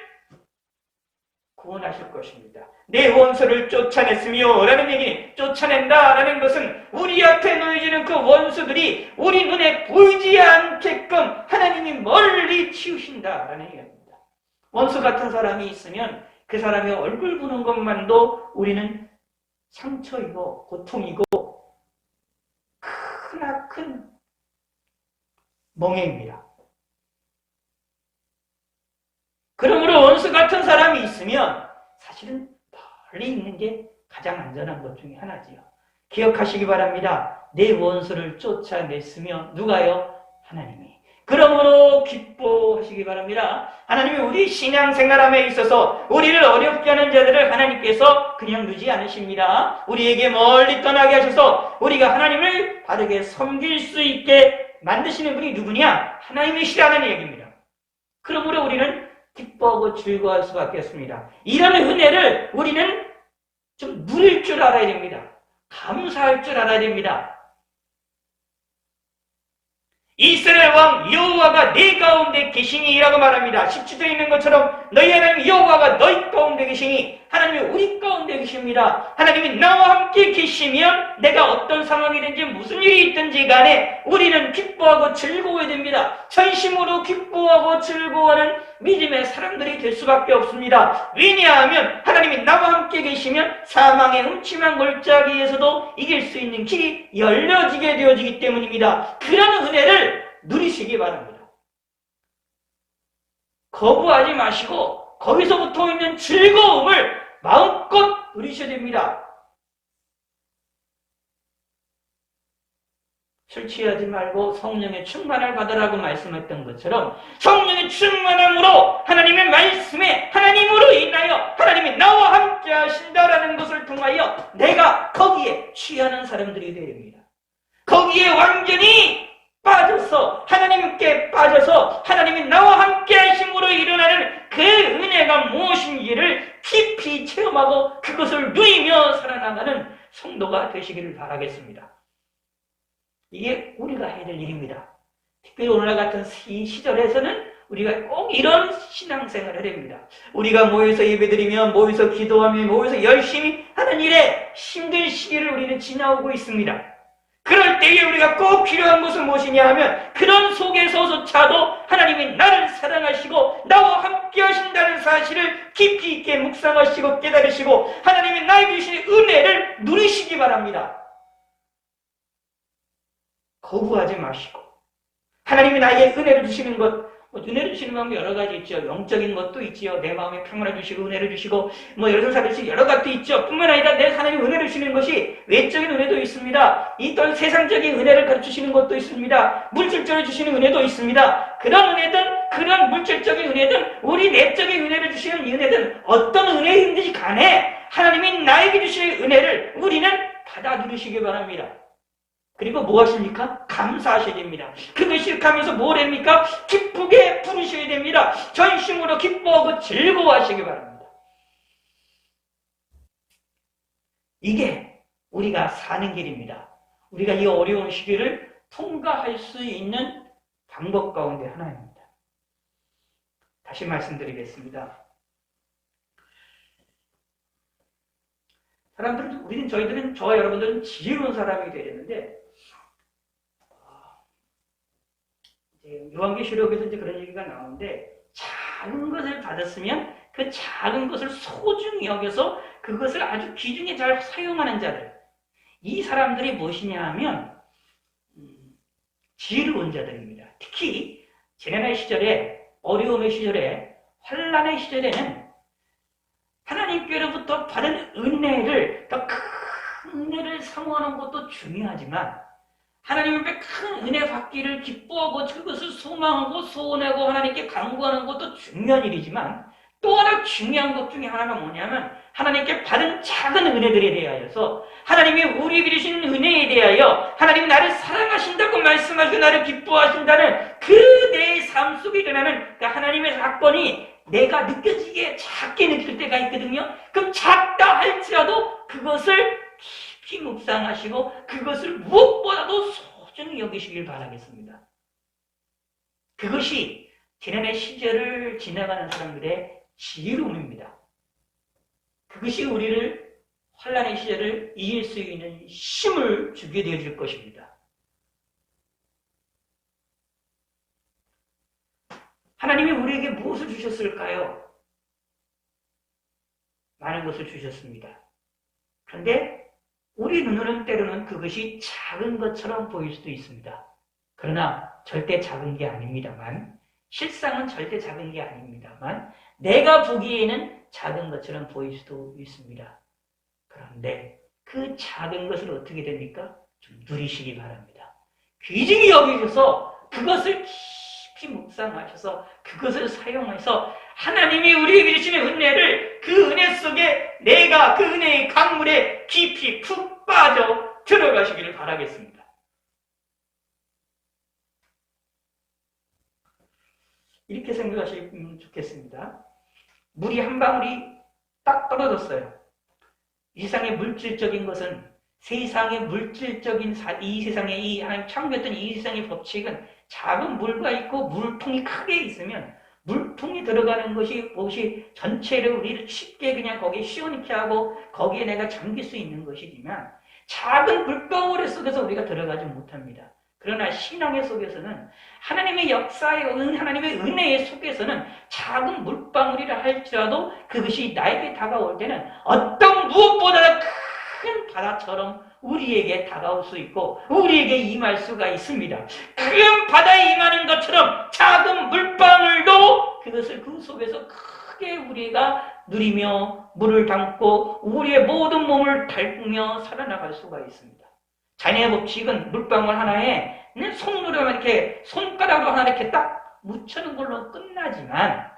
구원하실 것입니다. 내 원수를 쫓아냈으며 라는 얘기, 쫓아낸다라는 것은 우리 앞에 놓여지는 그 원수들이 우리 눈에 보이지 않게끔 하나님이 멀리 치우신다라는 얘기입니다. 원수 같은 사람이 있으면 그 사람의 얼굴 보는 것만도 우리는 상처이고 고통이고 크나큰 멍해입니다. 그러므로 원수 같은 사람이 있으면 사실은 멀리 있는 게 가장 안전한 것 중에 하나지요. 기억하시기 바랍니다. 내 원수를 쫓아냈으며 누가요? 하나님이. 그러므로 기뻐하시기 바랍니다. 하나님이 우리 신앙생활함에 있어서 우리를 어렵게 하는 자들을 하나님께서 그냥 두지 않으십니다. 우리에게 멀리 떠나게 하셔서 우리가 하나님을 바르게 섬길 수 있게 만드시는 분이 누구냐? 하나님이시라는 얘기입니다. 그러므로 우리는 기뻐하고 즐거워할 수밖에 없습니다. 이런 은혜를 우리는 좀 누릴 줄 알아야 됩니다. 감사할 줄 알아야 됩니다. 이스라엘 왕 여호와가 네 가운데 계시니라고 말합니다. 17절에 있는 것처럼 너희 하나님 여호와가 너희 가운데 계시니 하나님이 우리 가운데 계십니다. 하나님이 나와 함께 계시면 내가 어떤 상황이든지 무슨 일이 있든지 간에 우리는 기뻐하고 즐거워야 됩니다. 전심으로 기뻐하고 즐거워하는 믿음의 사람들이 될 수밖에 없습니다. 왜냐하면 하나님이 나와 함께 계시면 사망의 음침한 골짜기에서도 이길 수 있는 길이 열려지게 되어지기 때문입니다. 그런 은혜를 누리시기 바랍니다. 거부하지 마시고 거기서부터 있는 즐거움을 마음껏 누리셔야 됩니다. 술 취하지 말고 성령의 충만을 받으라고 말씀했던 것처럼 성령의 충만함으로 하나님의 말씀에 하나님으로 인하여 하나님이 나와 함께 하신다라는 것을 통하여 내가 거기에 취하는 사람들이 되어야 됩니다. 거기에 완전히 빠져서 하나님께 빠져서 하나님이 나와 함께 하심으로 일어나는 그 은혜가 무엇인지를 깊이 체험하고 그것을 누리며 살아나가는 성도가 되시기를 바라겠습니다. 이게 우리가 해야 될 일입니다. 특별히 오늘날 같은 이 시절에서는 우리가 꼭 이런 신앙생활을 해야 됩니다. 우리가 모여서 예배드리며 모여서 기도하며 모여서 열심히 하는 일에 힘든 시기를 우리는 지나오고 있습니다. 그럴 때에 우리가 꼭 필요한 것은 무엇이냐 하면 그런 속에서조차도 하나님이 나를 사랑하시고 나와 함께 하신다는 사실을 깊이 있게 묵상하시고 깨달으시고 하나님이 나에게 주신 은혜를 누리시기 바랍니다. 거부하지 마시고 하나님이 나에게 은혜를 주시는 것, 은혜를 주시는 방법이 여러 가지 있죠. 영적인 것도 있지요. 내 마음에 평안을 주시고 은혜를 주시고 여러사를 주시고 여러 가지 있죠. 뿐만 아니라 내 하나님 은혜를 주시는 것이 외적인 은혜도 있습니다. 이 또한 세상적인 은혜를 가르치시는 것도 있습니다. 물질적으로 주시는 은혜도 있습니다. 그런 은혜든 그런 물질적인 은혜든 우리 내적인 은혜를 주시는 은혜든 어떤 은혜인지 간에 하나님이 나에게 주시는 은혜를 우리는 받아 누리시기 바랍니다. 그리고 뭐 하십니까? 감사하셔야 됩니다. 그것이 하면서 뭘 합니까? 기쁘게 부르셔야 됩니다. 전심으로 기뻐하고 즐거워하시기 바랍니다. 이게 우리가 사는 길입니다. 우리가 이 어려운 시기를 통과할 수 있는 방법 가운데 하나입니다. 다시 말씀드리겠습니다. 저희들은, 저와 여러분들은 지혜로운 사람이 되었는데, 요한계시록에서 이제 그런 얘기가 나오는데, 작은 것을 받았으면 그 작은 것을 소중히 여겨서 그것을 아주 귀중히 잘 사용하는 자들. 이 사람들이 무엇이냐 하면, 지혜로운 자들입니다. 특히, 지난해 시절에, 어려움의 시절에, 환난의 시절에는 하나님께로부터 받은 은혜를, 더 큰 은혜를 사모하는 것도 중요하지만 하나님 앞에 큰 은혜 받기를 기뻐하고 그것을 소망하고 소원하고 하나님께 간구하는 것도 중요한 일이지만 또 하나 중요한 것 중에 하나가 뭐냐면 하나님께 받은 작은 은혜들에 대하여서 하나님이 우리에게 주신 은혜에 대하여 하나님이 나를 사랑하신다고 말씀하시고 나를 기뻐하신다는 그 내 삶 속에 일어나는 그 하나님의 사건이 내가 느껴지기에 작게 느낄 때가 있거든요. 그럼 작다 할지라도 그것을 깊이 묵상하시고 그것을 무엇보다도 소중히 여기시길 바라겠습니다. 그것이 지난해 시절을 지나가는 사람들의 지혜로움입니다. 그것이 우리를 환난의 시절을 이길 수 있는 힘을 주게 되어줄 것입니다. 하나님이 우리에게 무엇을 주셨을까요? 많은 것을 주셨습니다. 그런데 우리 눈으로는 때로는 그것이 작은 것처럼 보일 수도 있습니다. 그러나 절대 작은 게 아닙니다만, 실상은 절대 작은 게 아닙니다만, 내가 보기에는 작은 것처럼 보일 수도 있습니다. 그런데 그 작은 것을 어떻게 됩니까? 좀 누리시기 바랍니다. 귀중히 여기셔서 그것을 깊이 묵상하셔서 그것을 사용해서 하나님이 우리에게 주시는 은혜를, 그 은혜 속에 내가 그 은혜의 강물에 깊이 푹 빠져 들어가시기를 바라겠습니다. 이렇게 생각하시면 좋겠습니다. 물이 한 방울이 딱 떨어졌어요. 이 세상의 물질적인 것은, 세상의 물질적인 이 세상의 이 하나님 창조했던 이 세상의 법칙은 작은 물과 있고 물통이 크게 있으면 물통이 들어가는 것이 전체를 우리를 쉽게 그냥 거기에 시원케 하고 거기에 내가 잠길 수 있는 것이지만 작은 물방울 속에서 우리가 들어가지 못합니다. 그러나 신앙의 속에서는 하나님의 역사의 하나님의 은혜의 속에서는 작은 물방울이라 할지라도 그것이 나에게 다가올 때는 어떤 무엇보다 큰 바다처럼 우리에게 다가올 수 있고 우리에게 임할 수가 있습니다. 큰 바다에 임하는 것처럼 작은 물방울도 그것을 그 속에서 크게 우리가 누리며 물을 담고 우리의 모든 몸을 닳으며 살아나갈 수가 있습니다. 자연의 법칙은 물방울 하나에 손으로 이렇게 손가락으로 하나 이렇게 딱 묻혀놓은 걸로 끝나지만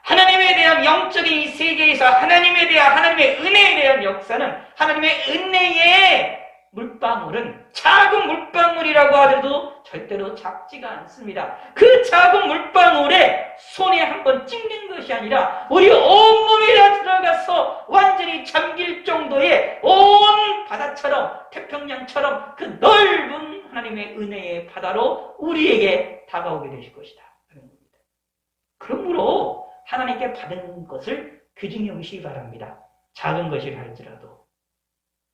하나님에 대한 영적인 이 세계에서 하나님에 대한 하나님의 은혜에 대한 역사는 하나님의 은혜의 물방울은 작은 물방울이라고 하더라도 절대로 작지가 않습니다. 그 작은 물방울에 손에 한번 찍는 것이 아니라 우리 온몸에 다 들어가서 완전히 잠길 정도의 온 바다처럼 태평양처럼 그 넓은 하나님의 은혜의 바다로 우리에게 다가오게 되실 것이다. 그러므로 하나님께 받은 것을 귀중히 여기시기 바랍니다. 작은 것이라 할지라도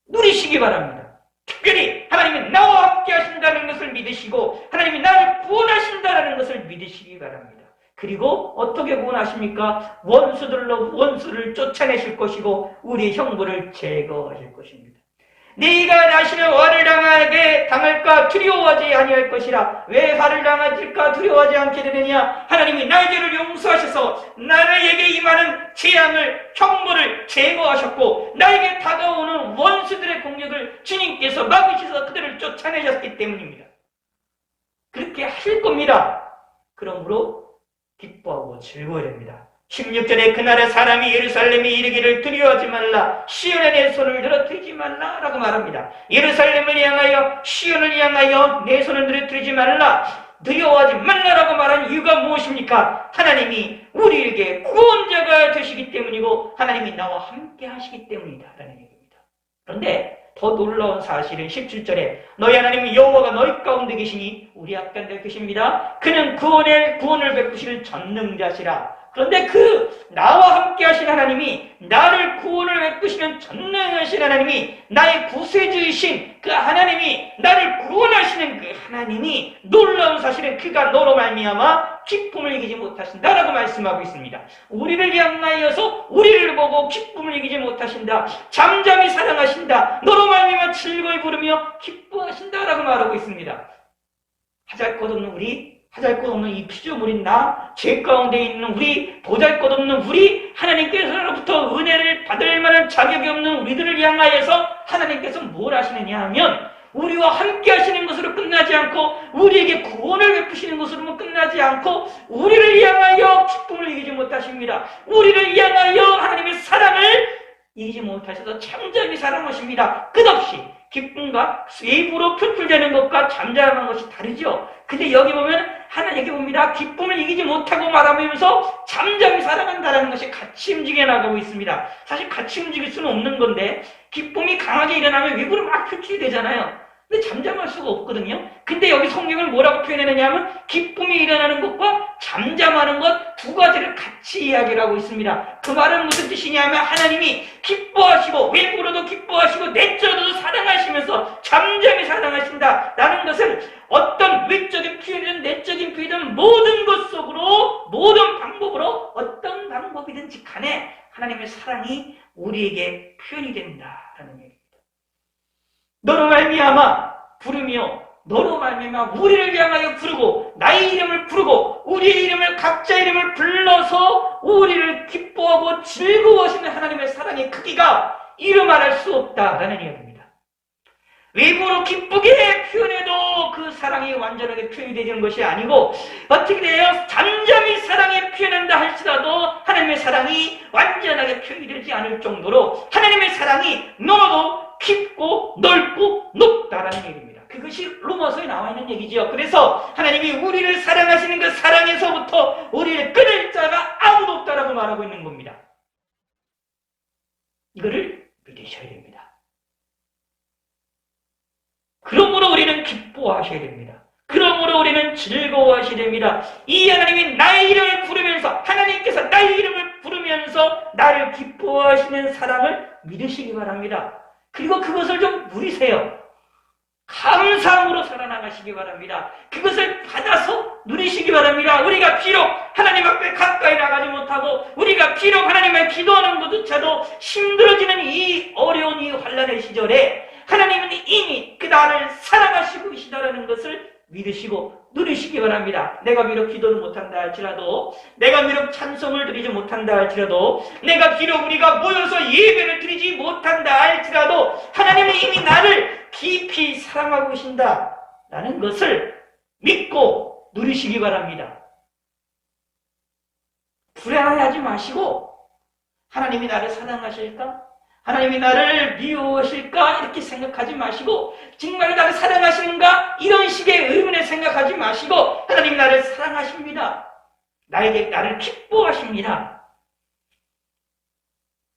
누리시기 바랍니다. 특별히 하나님이 나와 함께 하신다는 것을 믿으시고 하나님이 나를 구원하신다는 것을 믿으시기 바랍니다. 그리고 어떻게 구원하십니까? 원수를 쫓아내실 것이고 우리 형벌을 제거하실 것입니다. 네가 다시는 화를 당할까 두려워하지 아니할 것이라. 왜 화를 당할까 두려워하지 않게 되느냐? 하나님이 나의 죄를 용서하셔서 나에게 임하는 재앙을 형벌을 제거하셨고 나에게 다가오는 원수들의 공격을 주님께서 막으셔서 그들을 쫓아내셨기 때문입니다. 그렇게 하실 겁니다. 그러므로 기뻐하고 즐거워야 됩니다. 16절에 그날에 사람이 예루살렘에 이르기를 두려워하지 말라, 시온에 내 손을 늘어뜨리지 말라 라고 말합니다. 예루살렘을 향하여 시온을 향하여 내 손을 늘어뜨리지 말라, 두려워하지 말라라고 말한 이유가 무엇입니까? 하나님이 우리에게 구원자가 되시기 때문이고 하나님이 나와 함께 하시기 때문이다 라는 얘기입니다. 그런데 더 놀라운 사실은 17절에 너희 하나님 여호와가 너희 가운데 계시니 우리 앞에 계십니다. 그는 구원을 베푸실 전능자시라. 그런데 그 나와 함께 하신 하나님이, 나를 구원을 베푸시는 전능하신 하나님이, 나의 구세주이신 그 하나님이, 나를 구원하시는 그 하나님이, 놀라운 사실은 그가 너로 말미암아 기쁨을 이기지 못하신다라고 말씀하고 있습니다. 우리를 향하여서 우리를 보고 기쁨을 이기지 못하신다, 잠잠히 사랑하신다, 너로 말미암아 즐거이 부르며 기뻐하신다라고 말하고 있습니다. 하잘것없는 우리, 하잘것없는 이 피조물인 나, 죄 가운데 있는 우리, 보잘것없는 우리, 하나님께서로부터 은혜를 받을 만한 자격이 없는 우리들을 향하여서 하나님께서 뭘 하시느냐 하면 우리와 함께 하시는 것으로 끝나지 않고 우리에게 구원을 베푸시는 것으로만 끝나지 않고 우리를 향하여 기쁨을 이기지 못하십니다. 우리를 향하여 하나님의 사랑을 이기지 못하셔서 잠잠히 사랑하십니다. 끝없이. 기쁨과 입으로 풀풀대는 것과 잠잠한 것이 다르죠. 근데 여기 보면 하나님께 봅니다. 기쁨을 이기지 못하고 말하면서 잠잠히 사랑한다는 것이 같이 움직여 나가고 있습니다. 사실 같이 움직일 수는 없는 건데 기쁨이 강하게 일어나면 입으로 막 표출이 되잖아요. 근데 잠잠할 수가 없거든요. 근데 여기 성경을 뭐라고 표현해내냐 하면 기쁨이 일어나는 것과 잠잠하는 것 두 가지를 같이 이야기를 하고 있습니다. 그 말은 무슨 뜻이냐면 하나님이 기뻐하시고 외부로도 기뻐하시고 내적으로도 사랑하시면서 잠잠히 사랑하신다라는 것은 어떤 외적인 표현이든 내적인 표현이든 모든 것 속으로 모든 방법으로 어떤 방법이든지 간에 하나님의 사랑이 하는 얘기입니다. 너로 말미암아 부르며 너로 말미암아 우리를 향하여 부르고 나의 이름을 부르고 우리의 이름을 각자 이름을 불러서 우리를 기뻐하고 즐거워하시는 하나님의 사랑의 크기가 이루 말할 수 없다라는 이야기입니다. 외부로 기쁘게 표현해도 그 사랑이 완전하게 표현이 되는 것이 아니고 어떻게 돼요? 잠잠히 사랑에 표현한다 할지라도 하나님의 사랑이 완전하게 표현이 되지 않을 정도로 하나님의 사랑이 너무도 깊고 넓고 높다라는 얘기입니다. 그것이 로마서에 나와 있는 얘기죠. 그래서 하나님이 우리를 사랑하시는 그 사랑에서부터 우리를 끊을 자가 아무도 없다라고 말하고 있는 겁니다. 이거를 믿으셔야 됩니다. 그러므로 우리는 기뻐하셔야 됩니다. 그러므로 우리는 즐거워하셔야 됩니다. 이 하나님이 나의 이름을 부르면서 하나님께서 나의 이름을 부르면서 나를 기뻐하시는 사랑을 믿으시기 바랍니다. 그리고 그것을 좀 누리세요. 감사함으로 살아나가시기 바랍니다. 그것을 받아서 누리시기 바랍니다. 우리가 비록 하나님 앞에 가까이 나가지 못하고 우리가 비록 하나님을 기도하는 것조차도 힘들어지는 이 어려운 이 환난의 시절에 하나님은 이미 그 나를 사랑하시고 계시다라는 것을 믿으시고 누리시기 바랍니다. 내가 비록 기도를 못한다 할지라도 내가 비록 찬송을 드리지 못한다 할지라도 내가 비록 우리가 모여서 예배를 드리지 못한다 할지라도 하나님은 이미 나를 깊이 사랑하고 계신다라는 것을 믿고 누리시기 바랍니다. 불안해하지 마시고 하나님이 나를 사랑하실까? 하나님이 나를 미워하실까? 이렇게 생각하지 마시고 정말 나를 사랑하시는가? 이런 식의 의문에 생각하지 마시고 하나님이 나를 사랑하십니다. 나에게 나를 기뻐하십니다.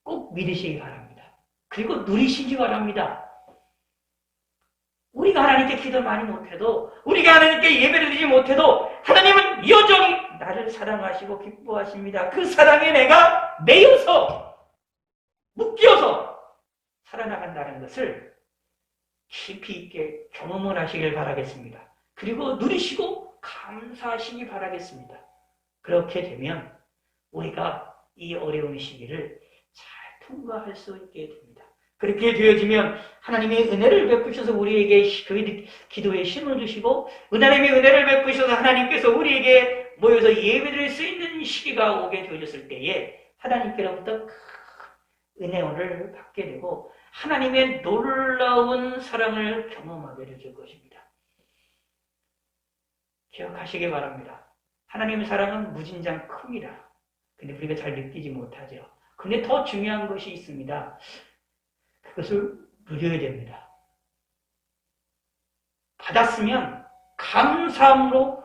꼭 믿으시기 바랍니다. 그리고 누리시기 바랍니다. 우리가 하나님께 기도 많이 못해도 우리가 하나님께 예배를 드리지 못해도 하나님은 여전히 나를 사랑하시고 기뻐하십니다. 그 사랑에 내가 매여서 묶여서 살아나간다는 것을 깊이 있게 경험을 하시길 바라겠습니다. 그리고 누리시고 감사하시기 바라겠습니다. 그렇게 되면 우리가 이 어려운 시기를 잘 통과할 수 있게 됩니다. 그렇게 되어지면 하나님의 은혜를 베푸셔서 우리에게 그 기도에 힘을 주시고 하나님의 은혜를 베푸셔서 하나님께서 우리에게 모여서 예배드릴 수 있는 시기가 오게 되어졌을 때에 하나님께로부터 은혜를 받게 되고 하나님의 놀라운 사랑을 경험하게 되실 것입니다. 기억하시기 바랍니다. 하나님의 사랑은 무진장 큽니다. 근데 우리가 잘 느끼지 못하죠. 근데 더 중요한 것이 있습니다. 그것을 누려야 됩니다. 받았으면 감사함으로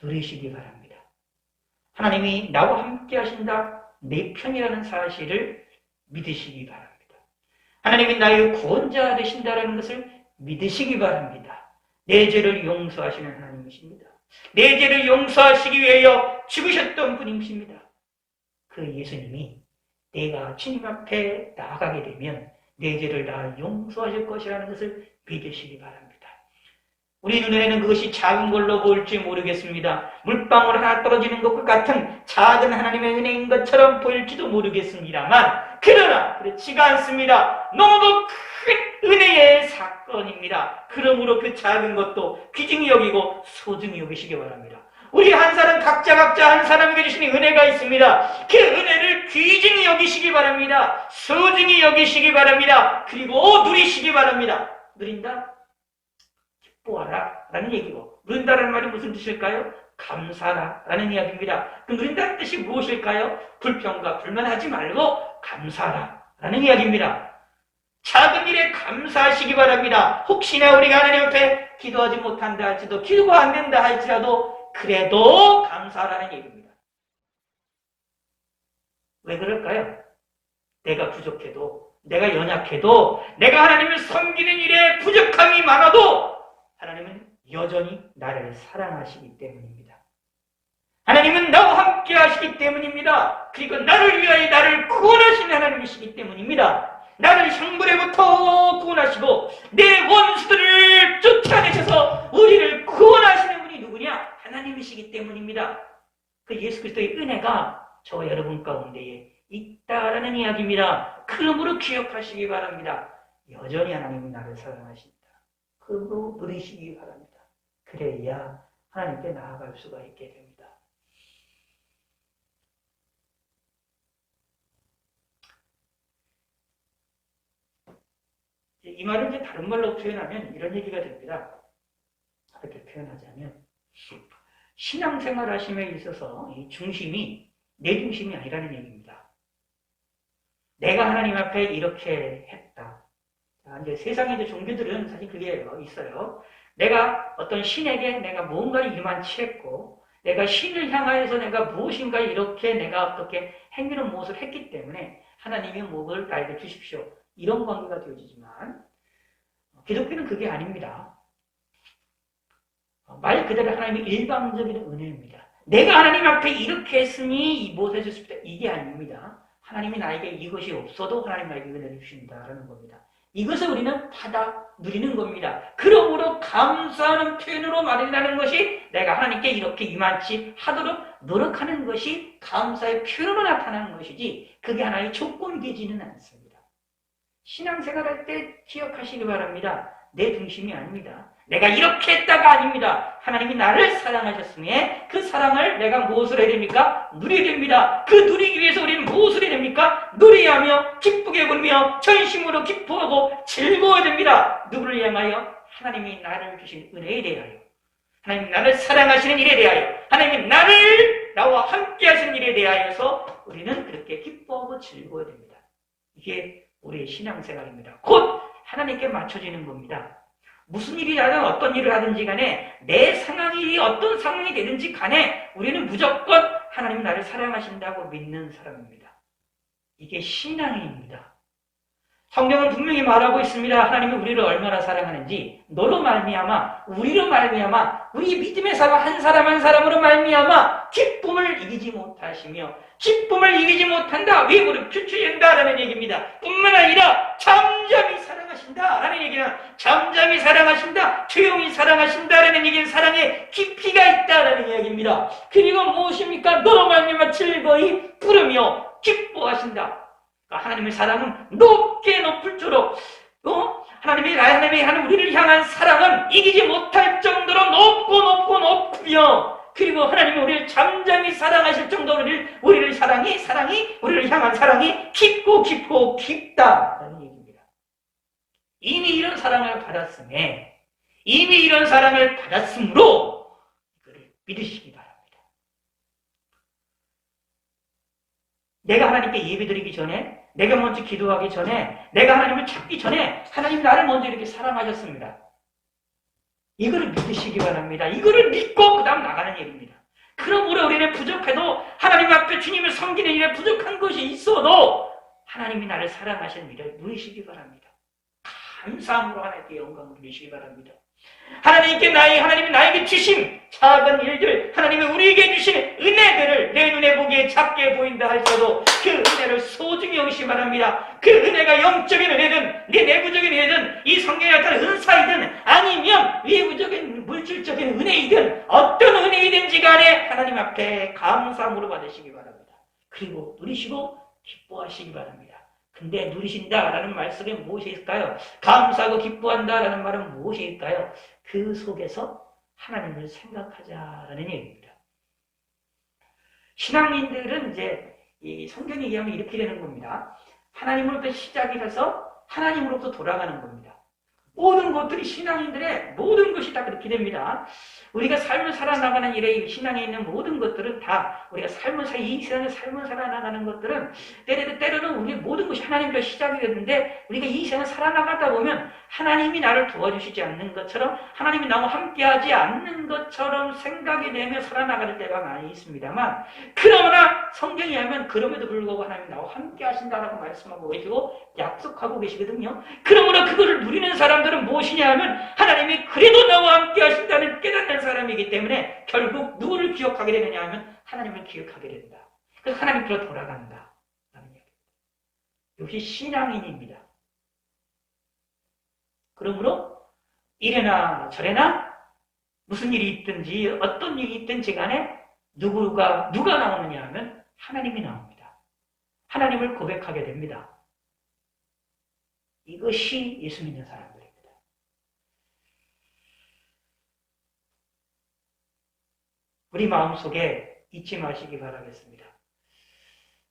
누리시기 바랍니다. 하나님이 나와 함께 하신다, 내 편이라는 사실을 믿으시기 바랍니다. 하나님이 나의 구원자 되신다는 것을 믿으시기 바랍니다. 내 죄를 용서하시는 하나님이십니다. 내 죄를 용서하시기 위하여 죽으셨던 분이십니다. 그 예수님이 내가 주님 앞에 나아가게 되면 내 죄를 다 용서하실 것이라는 것을 믿으시기 바랍니다. 우리 눈에는 그것이 작은 걸로 보일지 모르겠습니다. 물방울 하나 떨어지는 것과 같은 작은 하나님의 은혜인 것처럼 보일지도 모르겠습니다만 그러나 그렇지가 않습니다. 너무도 큰 은혜의 사건입니다. 그러므로 그 작은 것도 귀중히 여기고 소중히 여기시기 바랍니다. 우리 한 사람 각자 한 사람에게 주시는 은혜가 있습니다. 그 은혜를 귀중히 여기시기 바랍니다. 소중히 여기시기 바랍니다. 그리고 누리시기 바랍니다. 누린다? 기뻐하라 라는 얘기고 누린다라는 말이 무슨 뜻일까요? 감사하라 라는 이야기입니다. 그 누린다는 뜻이 무엇일까요? 불평과 불만하지 말고 감사하라 라는 이야기입니다. 작은 일에 감사하시기 바랍니다. 혹시나 우리가 하나님 앞에 기도하지 못한다 할지라도 기도가 안 된다 할지라도 그래도 감사하라는 얘기입니다. 왜 그럴까요? 내가 부족해도 내가 연약해도 내가 하나님을 섬기는 일에 부족함이 많아도 하나님은 여전히 나를 사랑하시기 때문입니다. 하나님은 나와 함께 하시기 때문입니다. 그리고 나를 위하여 나를 구원하시는 하나님이시기 때문입니다. 나를 형벌에부터 구원하시고 내 원수들을 쫓아내셔서 우리를 구원하시는 분이 누구냐? 하나님이시기 때문입니다. 그 예수 그리스도의 은혜가 저와 여러분 가운데에 있다라는 이야기입니다. 그러므로 기억하시기 바랍니다. 여전히 하나님은 나를 사랑하신다. 그거 누리시기 바랍니다. 그래야 하나님께 나아갈 수가 있게 됩니다. 이 말을 이제 다른 말로 표현하면 이런 얘기가 됩니다. 이렇게 표현하자면 신앙생활 하심에 있어서 이 중심이 내 중심이 아니라는 얘기입니다. 내가 하나님 앞에 이렇게 했다. 자, 이제 세상의 이제 종교들은 사실 그게 있어요. 내가 어떤 신에게 내가 무언가를 이만치했고, 내가 신을 향하여서 내가 무엇인가 이렇게 내가 어떻게 행위를 무엇을 했기 때문에 하나님이 무엇을 나에게 주십시오. 이런 관계가 되어지지만 기독교는 그게 아닙니다. 말 그대로 하나님의 일방적인 은혜입니다. 내가 하나님 앞에 이렇게 했으니 무엇을 해줬습니다. 이게 아닙니다. 하나님이 나에게 이것이 없어도 하나님 나에게 은혜를 주신다라는 겁니다. 이것을 우리는 받아 누리는 겁니다. 그러므로 감사하는 표현으로 말이라는 것이 내가 하나님께 이렇게 이만치 하도록 노력하는 것이 감사의 표현으로 나타나는 것이지 그게 하나의 조건되지는 않습니다. 신앙생활할 때 기억하시기 바랍니다. 내 중심이 아닙니다. 내가 이렇게 했다가 아닙니다. 하나님이 나를 사랑하셨으니 그 사랑을 내가 무엇을 해야 됩니까? 누려야 됩니다. 그 누리기 위해서 우리는 무엇을 해야 됩니까? 누려야 하며 기쁘게 부르며 전심으로 기뻐하고 즐거워야 됩니다. 누구를 향하여? 하나님이 나를 주신 은혜에 대하여, 하나님이 나를 사랑하시는 일에 대하여, 하나님이 나를 나와 함께 하시는 일에 대하여서 우리는 그렇게 기뻐하고 즐거워야 됩니다. 이게 우리의 신앙생활입니다. 곧 하나님께 맞춰지는 겁니다. 무슨 일이라든 어떤 일을 하든지 간에 내 상황이 어떤 상황이 되든지 간에 우리는 무조건 하나님이 나를 사랑하신다고 믿는 사람입니다. 이게 신앙입니다. 성경은 분명히 말하고 있습니다. 하나님이 우리를 얼마나 사랑하는지 너로 말미암아 우리로 말미암아 우리 믿음의 사람 한 사람 한 사람으로 말미암아 기쁨을 이기지 못하시며 기쁨을 이기지 못한다. 왜 무릎 춤추는다라는 얘기입니다. 뿐만 아니라 잠잠히 사랑하신다라는 얘기는 잠잠히 사랑하신다. 조용히 사랑하신다라는 얘기는 사랑에 깊이가 있다라는 이야기입니다. 그리고 무엇입니까? 너로 말미암아 즐거이 부르며 기뻐하신다. 하나님의 사랑은 높게 높을수록 하나님의 우리를 향한 사랑은 이기지 못할 정도로 높고요. 그리고 하나님이 우리를 잠잠히 사랑하실 정도로 우리를 사랑이 우리를 향한 사랑이 깊고 깊다라는 얘기입니다. 이미 이런 사랑을 받았으므로 이거를 믿으시기 바랍니다. 내가 하나님께 예배드리기 전에, 내가 먼저 기도하기 전에, 내가 하나님을 찾기 전에 하나님 나를 먼저 이렇게 사랑하셨습니다. 이거를 믿으시기 바랍니다. 이거를 믿고 그 다음 나가는 일입니다. 그러므로 우리는 부족해도 하나님 앞에 주님을 섬기는 일에 부족한 것이 있어도 하나님이 나를 사랑하시는 일을 누리시기 바랍니다. 감사함으로 하나님께 영광을 누리시기 바랍니다. 하나님이 나에게 주신 작은 일들, 하나님이 우리에게 주신 은혜들을 내 눈에 보기에 작게 보인다 할지라도 그 은혜를 소중히 여기시기 바랍니다. 그 은혜가 영적인 은혜든 내 내부적인 은혜든 이 성경에 나타난 은사이든 아니면 외부적인 물질적인 은혜이든 어떤 은혜이든지 간에 하나님 앞에 감사함으로 받으시기 바랍니다. 그리고 누리시고 기뻐하시기 바랍니다. 근데 누리신다라는 말씀에 무엇일까요? 감사하고 기뻐한다라는 말은 무엇일까요? 그 속에서 하나님을 생각하자라는 얘기입니다. 신앙인들은 이제 이 성경에 의하면 이렇게 되는 겁니다. 하나님으로부터 시작이 해서 하나님으로부터 돌아가는 겁니다. 모든 것들이 신앙인들의 모든 것이 다 그렇게 됩니다. 우리가 삶을 살아나가는 일에 신앙에 있는 모든 것들은 다 우리가 이 세상에 삶을 살아나가는 것들은 때로는 우리 모든 것이 하나님과 시작이 됐는데 우리가 이 세상을 살아나가다 보면 하나님이 나를 도와주시지 않는 것처럼 하나님이 나와 함께하지 않는 것처럼 생각이 되며 살아나갈 때가 많이 있습니다만 그러나 성경에 하면 그럼에도 불구하고 하나님이 나와 함께 하신다라고 말씀하고 계시고 약속하고 계시거든요. 그러므로 그거를 누리는 사람들은 무엇이냐 하면 하나님이 그래도 나와 함께 하신다는 깨닫는 사람이기 때문에 결국 누구를 기억하게 되느냐 하면 하나님을 기억하게 된다. 그래서 하나님께로 돌아간다. 라는 이야기입니다. 이것이 신앙인입니다. 그러므로 이래나 저래나 무슨 일이 있든지 어떤 일이 있든지 간에 누가 나오느냐 하면 하나님이 나옵니다. 하나님을 고백하게 됩니다. 이것이 예수 믿는 사람들입니다. 우리 마음속에 잊지 마시기 바라겠습니다.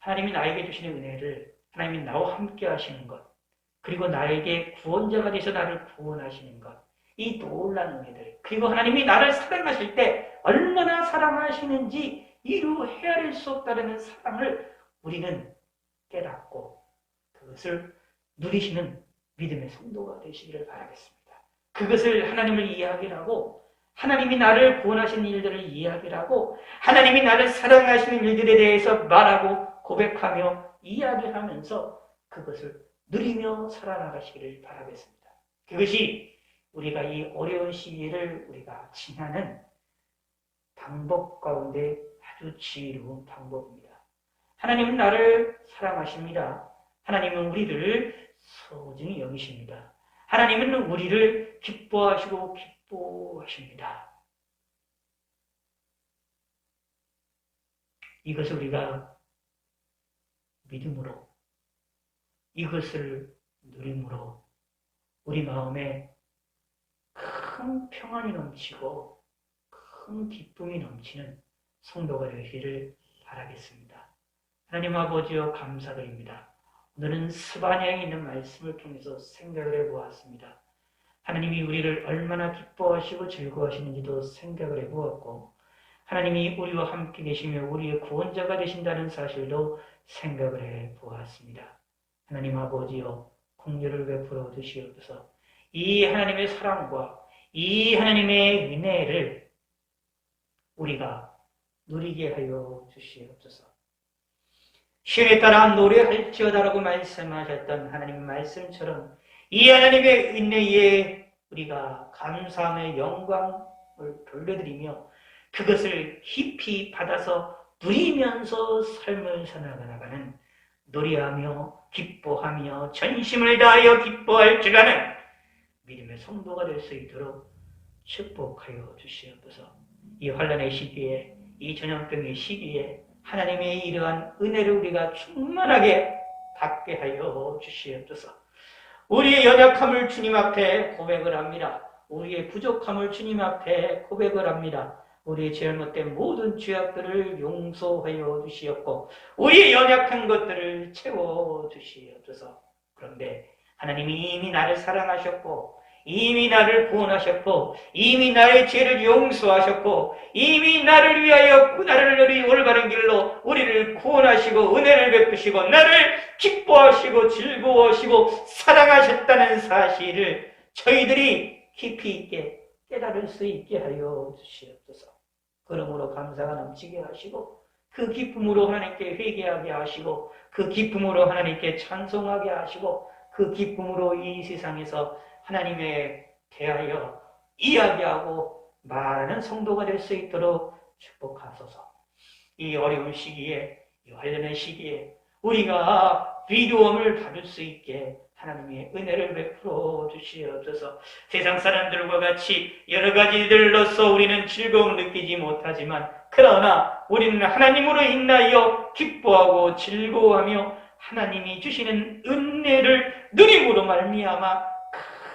하나님이 나에게 주시는 은혜를, 하나님이 나와 함께 하시는 것, 그리고 나에게 구원자가 되셔 나를 구원하시는 것, 이 놀라운 은혜들, 그리고 하나님이 나를 사랑하실 때 얼마나 사랑하시는지 이루 헤아릴 수 없다는 사랑을 우리는 깨닫고 그것을 누리시는 믿음의 성도가 되시기를 바라겠습니다. 그것을 하나님을 이야기를 하고, 하나님이 나를 구원하신 일들을 이야기를 하고, 하나님이 나를 사랑하시는 일들에 대해서 말하고 고백하며 이야기하면서 그것을 누리며 살아나가시기를 바라겠습니다. 그것이 우리가 이 어려운 시기를 우리가 지나는 방법 가운데 아주 지혜로운 방법입니다. 하나님은 나를 사랑하십니다. 하나님은 우리를 소중히 여기십니다. 하나님은 우리를 기뻐하시고 기뻐하십니다. 이것을 우리가 믿음으로, 이것을 누림으로 우리 마음에 큰 평안이 넘치고 큰 기쁨이 넘치는 성도가 되기를 바라겠습니다. 하나님 아버지여 감사드립니다. 오늘은 스바냐에 있는 말씀을 통해서 생각을 해보았습니다. 하나님이 우리를 얼마나 기뻐하시고 즐거워하시는지도 생각을 해보았고, 하나님이 우리와 함께 계시며 우리의 구원자가 되신다는 사실도 생각을 해보았습니다. 하나님 아버지여 긍휼을 베풀어 주시옵소서. 이 하나님의 사랑과 이 하나님의 은혜를 우리가 누리게 하여 주시옵소서. 시온에 따라 노래할지어다라고 말씀하셨던 하나님의 말씀처럼 이 하나님의 은혜에 우리가 감사함의 영광을 돌려드리며 그것을 깊이 받아서 누리면서 삶을 살아가는, 노래하며 기뻐하며 전심을 다하여 기뻐할 줄 아는 믿음의 성도가 될 수 있도록 축복하여 주시옵소서. 이 환난의 시기에, 이 전염병의 시기에 하나님의 이러한 은혜를 우리가 충만하게 받게 하여 주시옵소서. 우리의 연약함을 주님 앞에 고백을 합니다. 우리의 부족함을 주님 앞에 고백을 합니다. 우리의 잘못된 모든 죄악들을 용서하여 주시옵고 우리의 연약한 것들을 채워 주시옵소서. 그런데 하나님이 이미 나를 사랑하셨고 이미 나를 구원하셨고 이미 나의 죄를 용서하셨고 이미 나를 위하여 나를 올바른 길로 우리를 구원하시고 은혜를 베푸시고 나를 기뻐하시고 즐거워하시고 사랑하셨다는 사실을 저희들이 깊이 있게 깨달을 수 있게 하여 주시옵소서. 그러므로 감사가 넘치게 하시고 그 기쁨으로 하나님께 회개하게 하시고 그 기쁨으로 하나님께 찬송하게 하시고 그 기쁨으로 이 세상에서 하나님에 대하여 이야기하고 말하는 성도가 될 수 있도록 축복하소서. 이 어려운 시기에, 이 환난의 시기에 우리가 위로움을 받을 수 있게 하나님의 은혜를 베풀어 주시옵소서. 세상 사람들과 같이 여러 가지들로서 우리는 즐거움을 느끼지 못하지만 그러나 우리는 하나님으로 인하여 기뻐하고 즐거워하며 하나님이 주시는 은혜를 누림으로 말미암아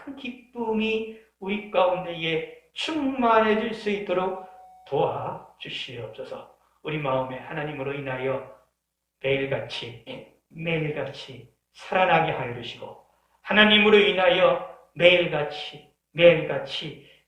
큰 기쁨이 우리 가운데에 충만해질 수 있도록 도와주시옵소서. 우리 마음에 하나님으로 인하여 매일같이 살아나게 하여 주시고 하나님으로 인하여 매일같이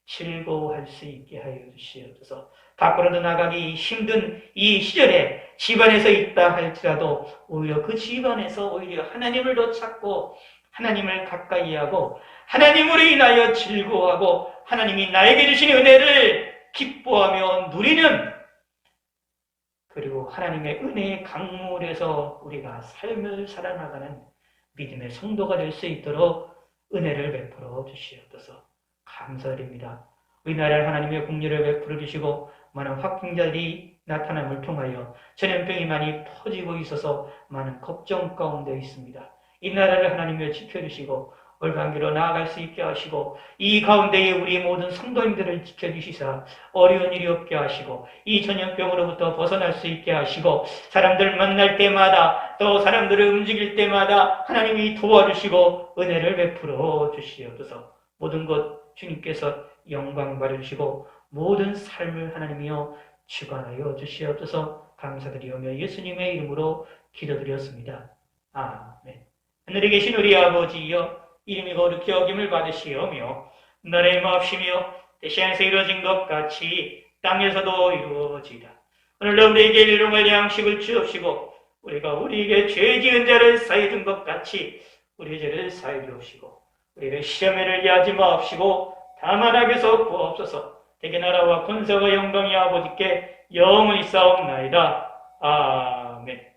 즐거워할 수 있게 하여 주시옵소서. 밖으로도 나가기 힘든 이 시절에 집안에서 있다 할지라도 오히려 그 집안에서 오히려 하나님을 더 찾고 하나님을 가까이 하고 하나님으로 인하여 즐거워하고 하나님이 나에게 주신 은혜를 기뻐하며 누리는, 그리고 하나님의 은혜의 강물에서 우리가 삶을 살아나가는 믿음의 성도가 될 수 있도록 은혜를 베풀어 주시옵소서. 감사드립니다. 우리나라를 하나님의 긍휼을 베풀어 주시고 많은 확진자들이 나타남을 통하여 전염병이 많이 퍼지고 있어서 많은 걱정 가운데 있습니다. 이 나라를 하나님이 지켜주시고 올바른 길로 나아갈 수 있게 하시고 이 가운데에 우리 모든 성도님들을 지켜주시사 어려운 일이 없게 하시고 이 전염병으로부터 벗어날 수 있게 하시고 사람들 만날 때마다 또 사람들을 움직일 때마다 하나님이 도와주시고 은혜를 베풀어 주시옵소서. 모든 것 주님께서 영광 받으시고 모든 삶을 하나님이여 주관하여 주시옵소서. 감사드리오며 예수님의 이름으로 기도드렸습니다. 아멘. 하늘에 계신 우리 아버지여 이름이 거룩히 여김을 받으시오며 나라의 마옵시며 대시안에서 이루어진 것 같이 땅에서도 이루어지다. 오늘도 우리에게 일용할 양식을 주옵시고 우리가 우리에게 죄 지은 자를 사해 준 것 같이 우리의 죄를 사해 주옵시고 우리를 시험에 들게 하지 마옵시고 다만 악에서 구하옵소서. 대개 나라와 권세와 영광이 아버지께 영원히 싸움나이다. 아멘.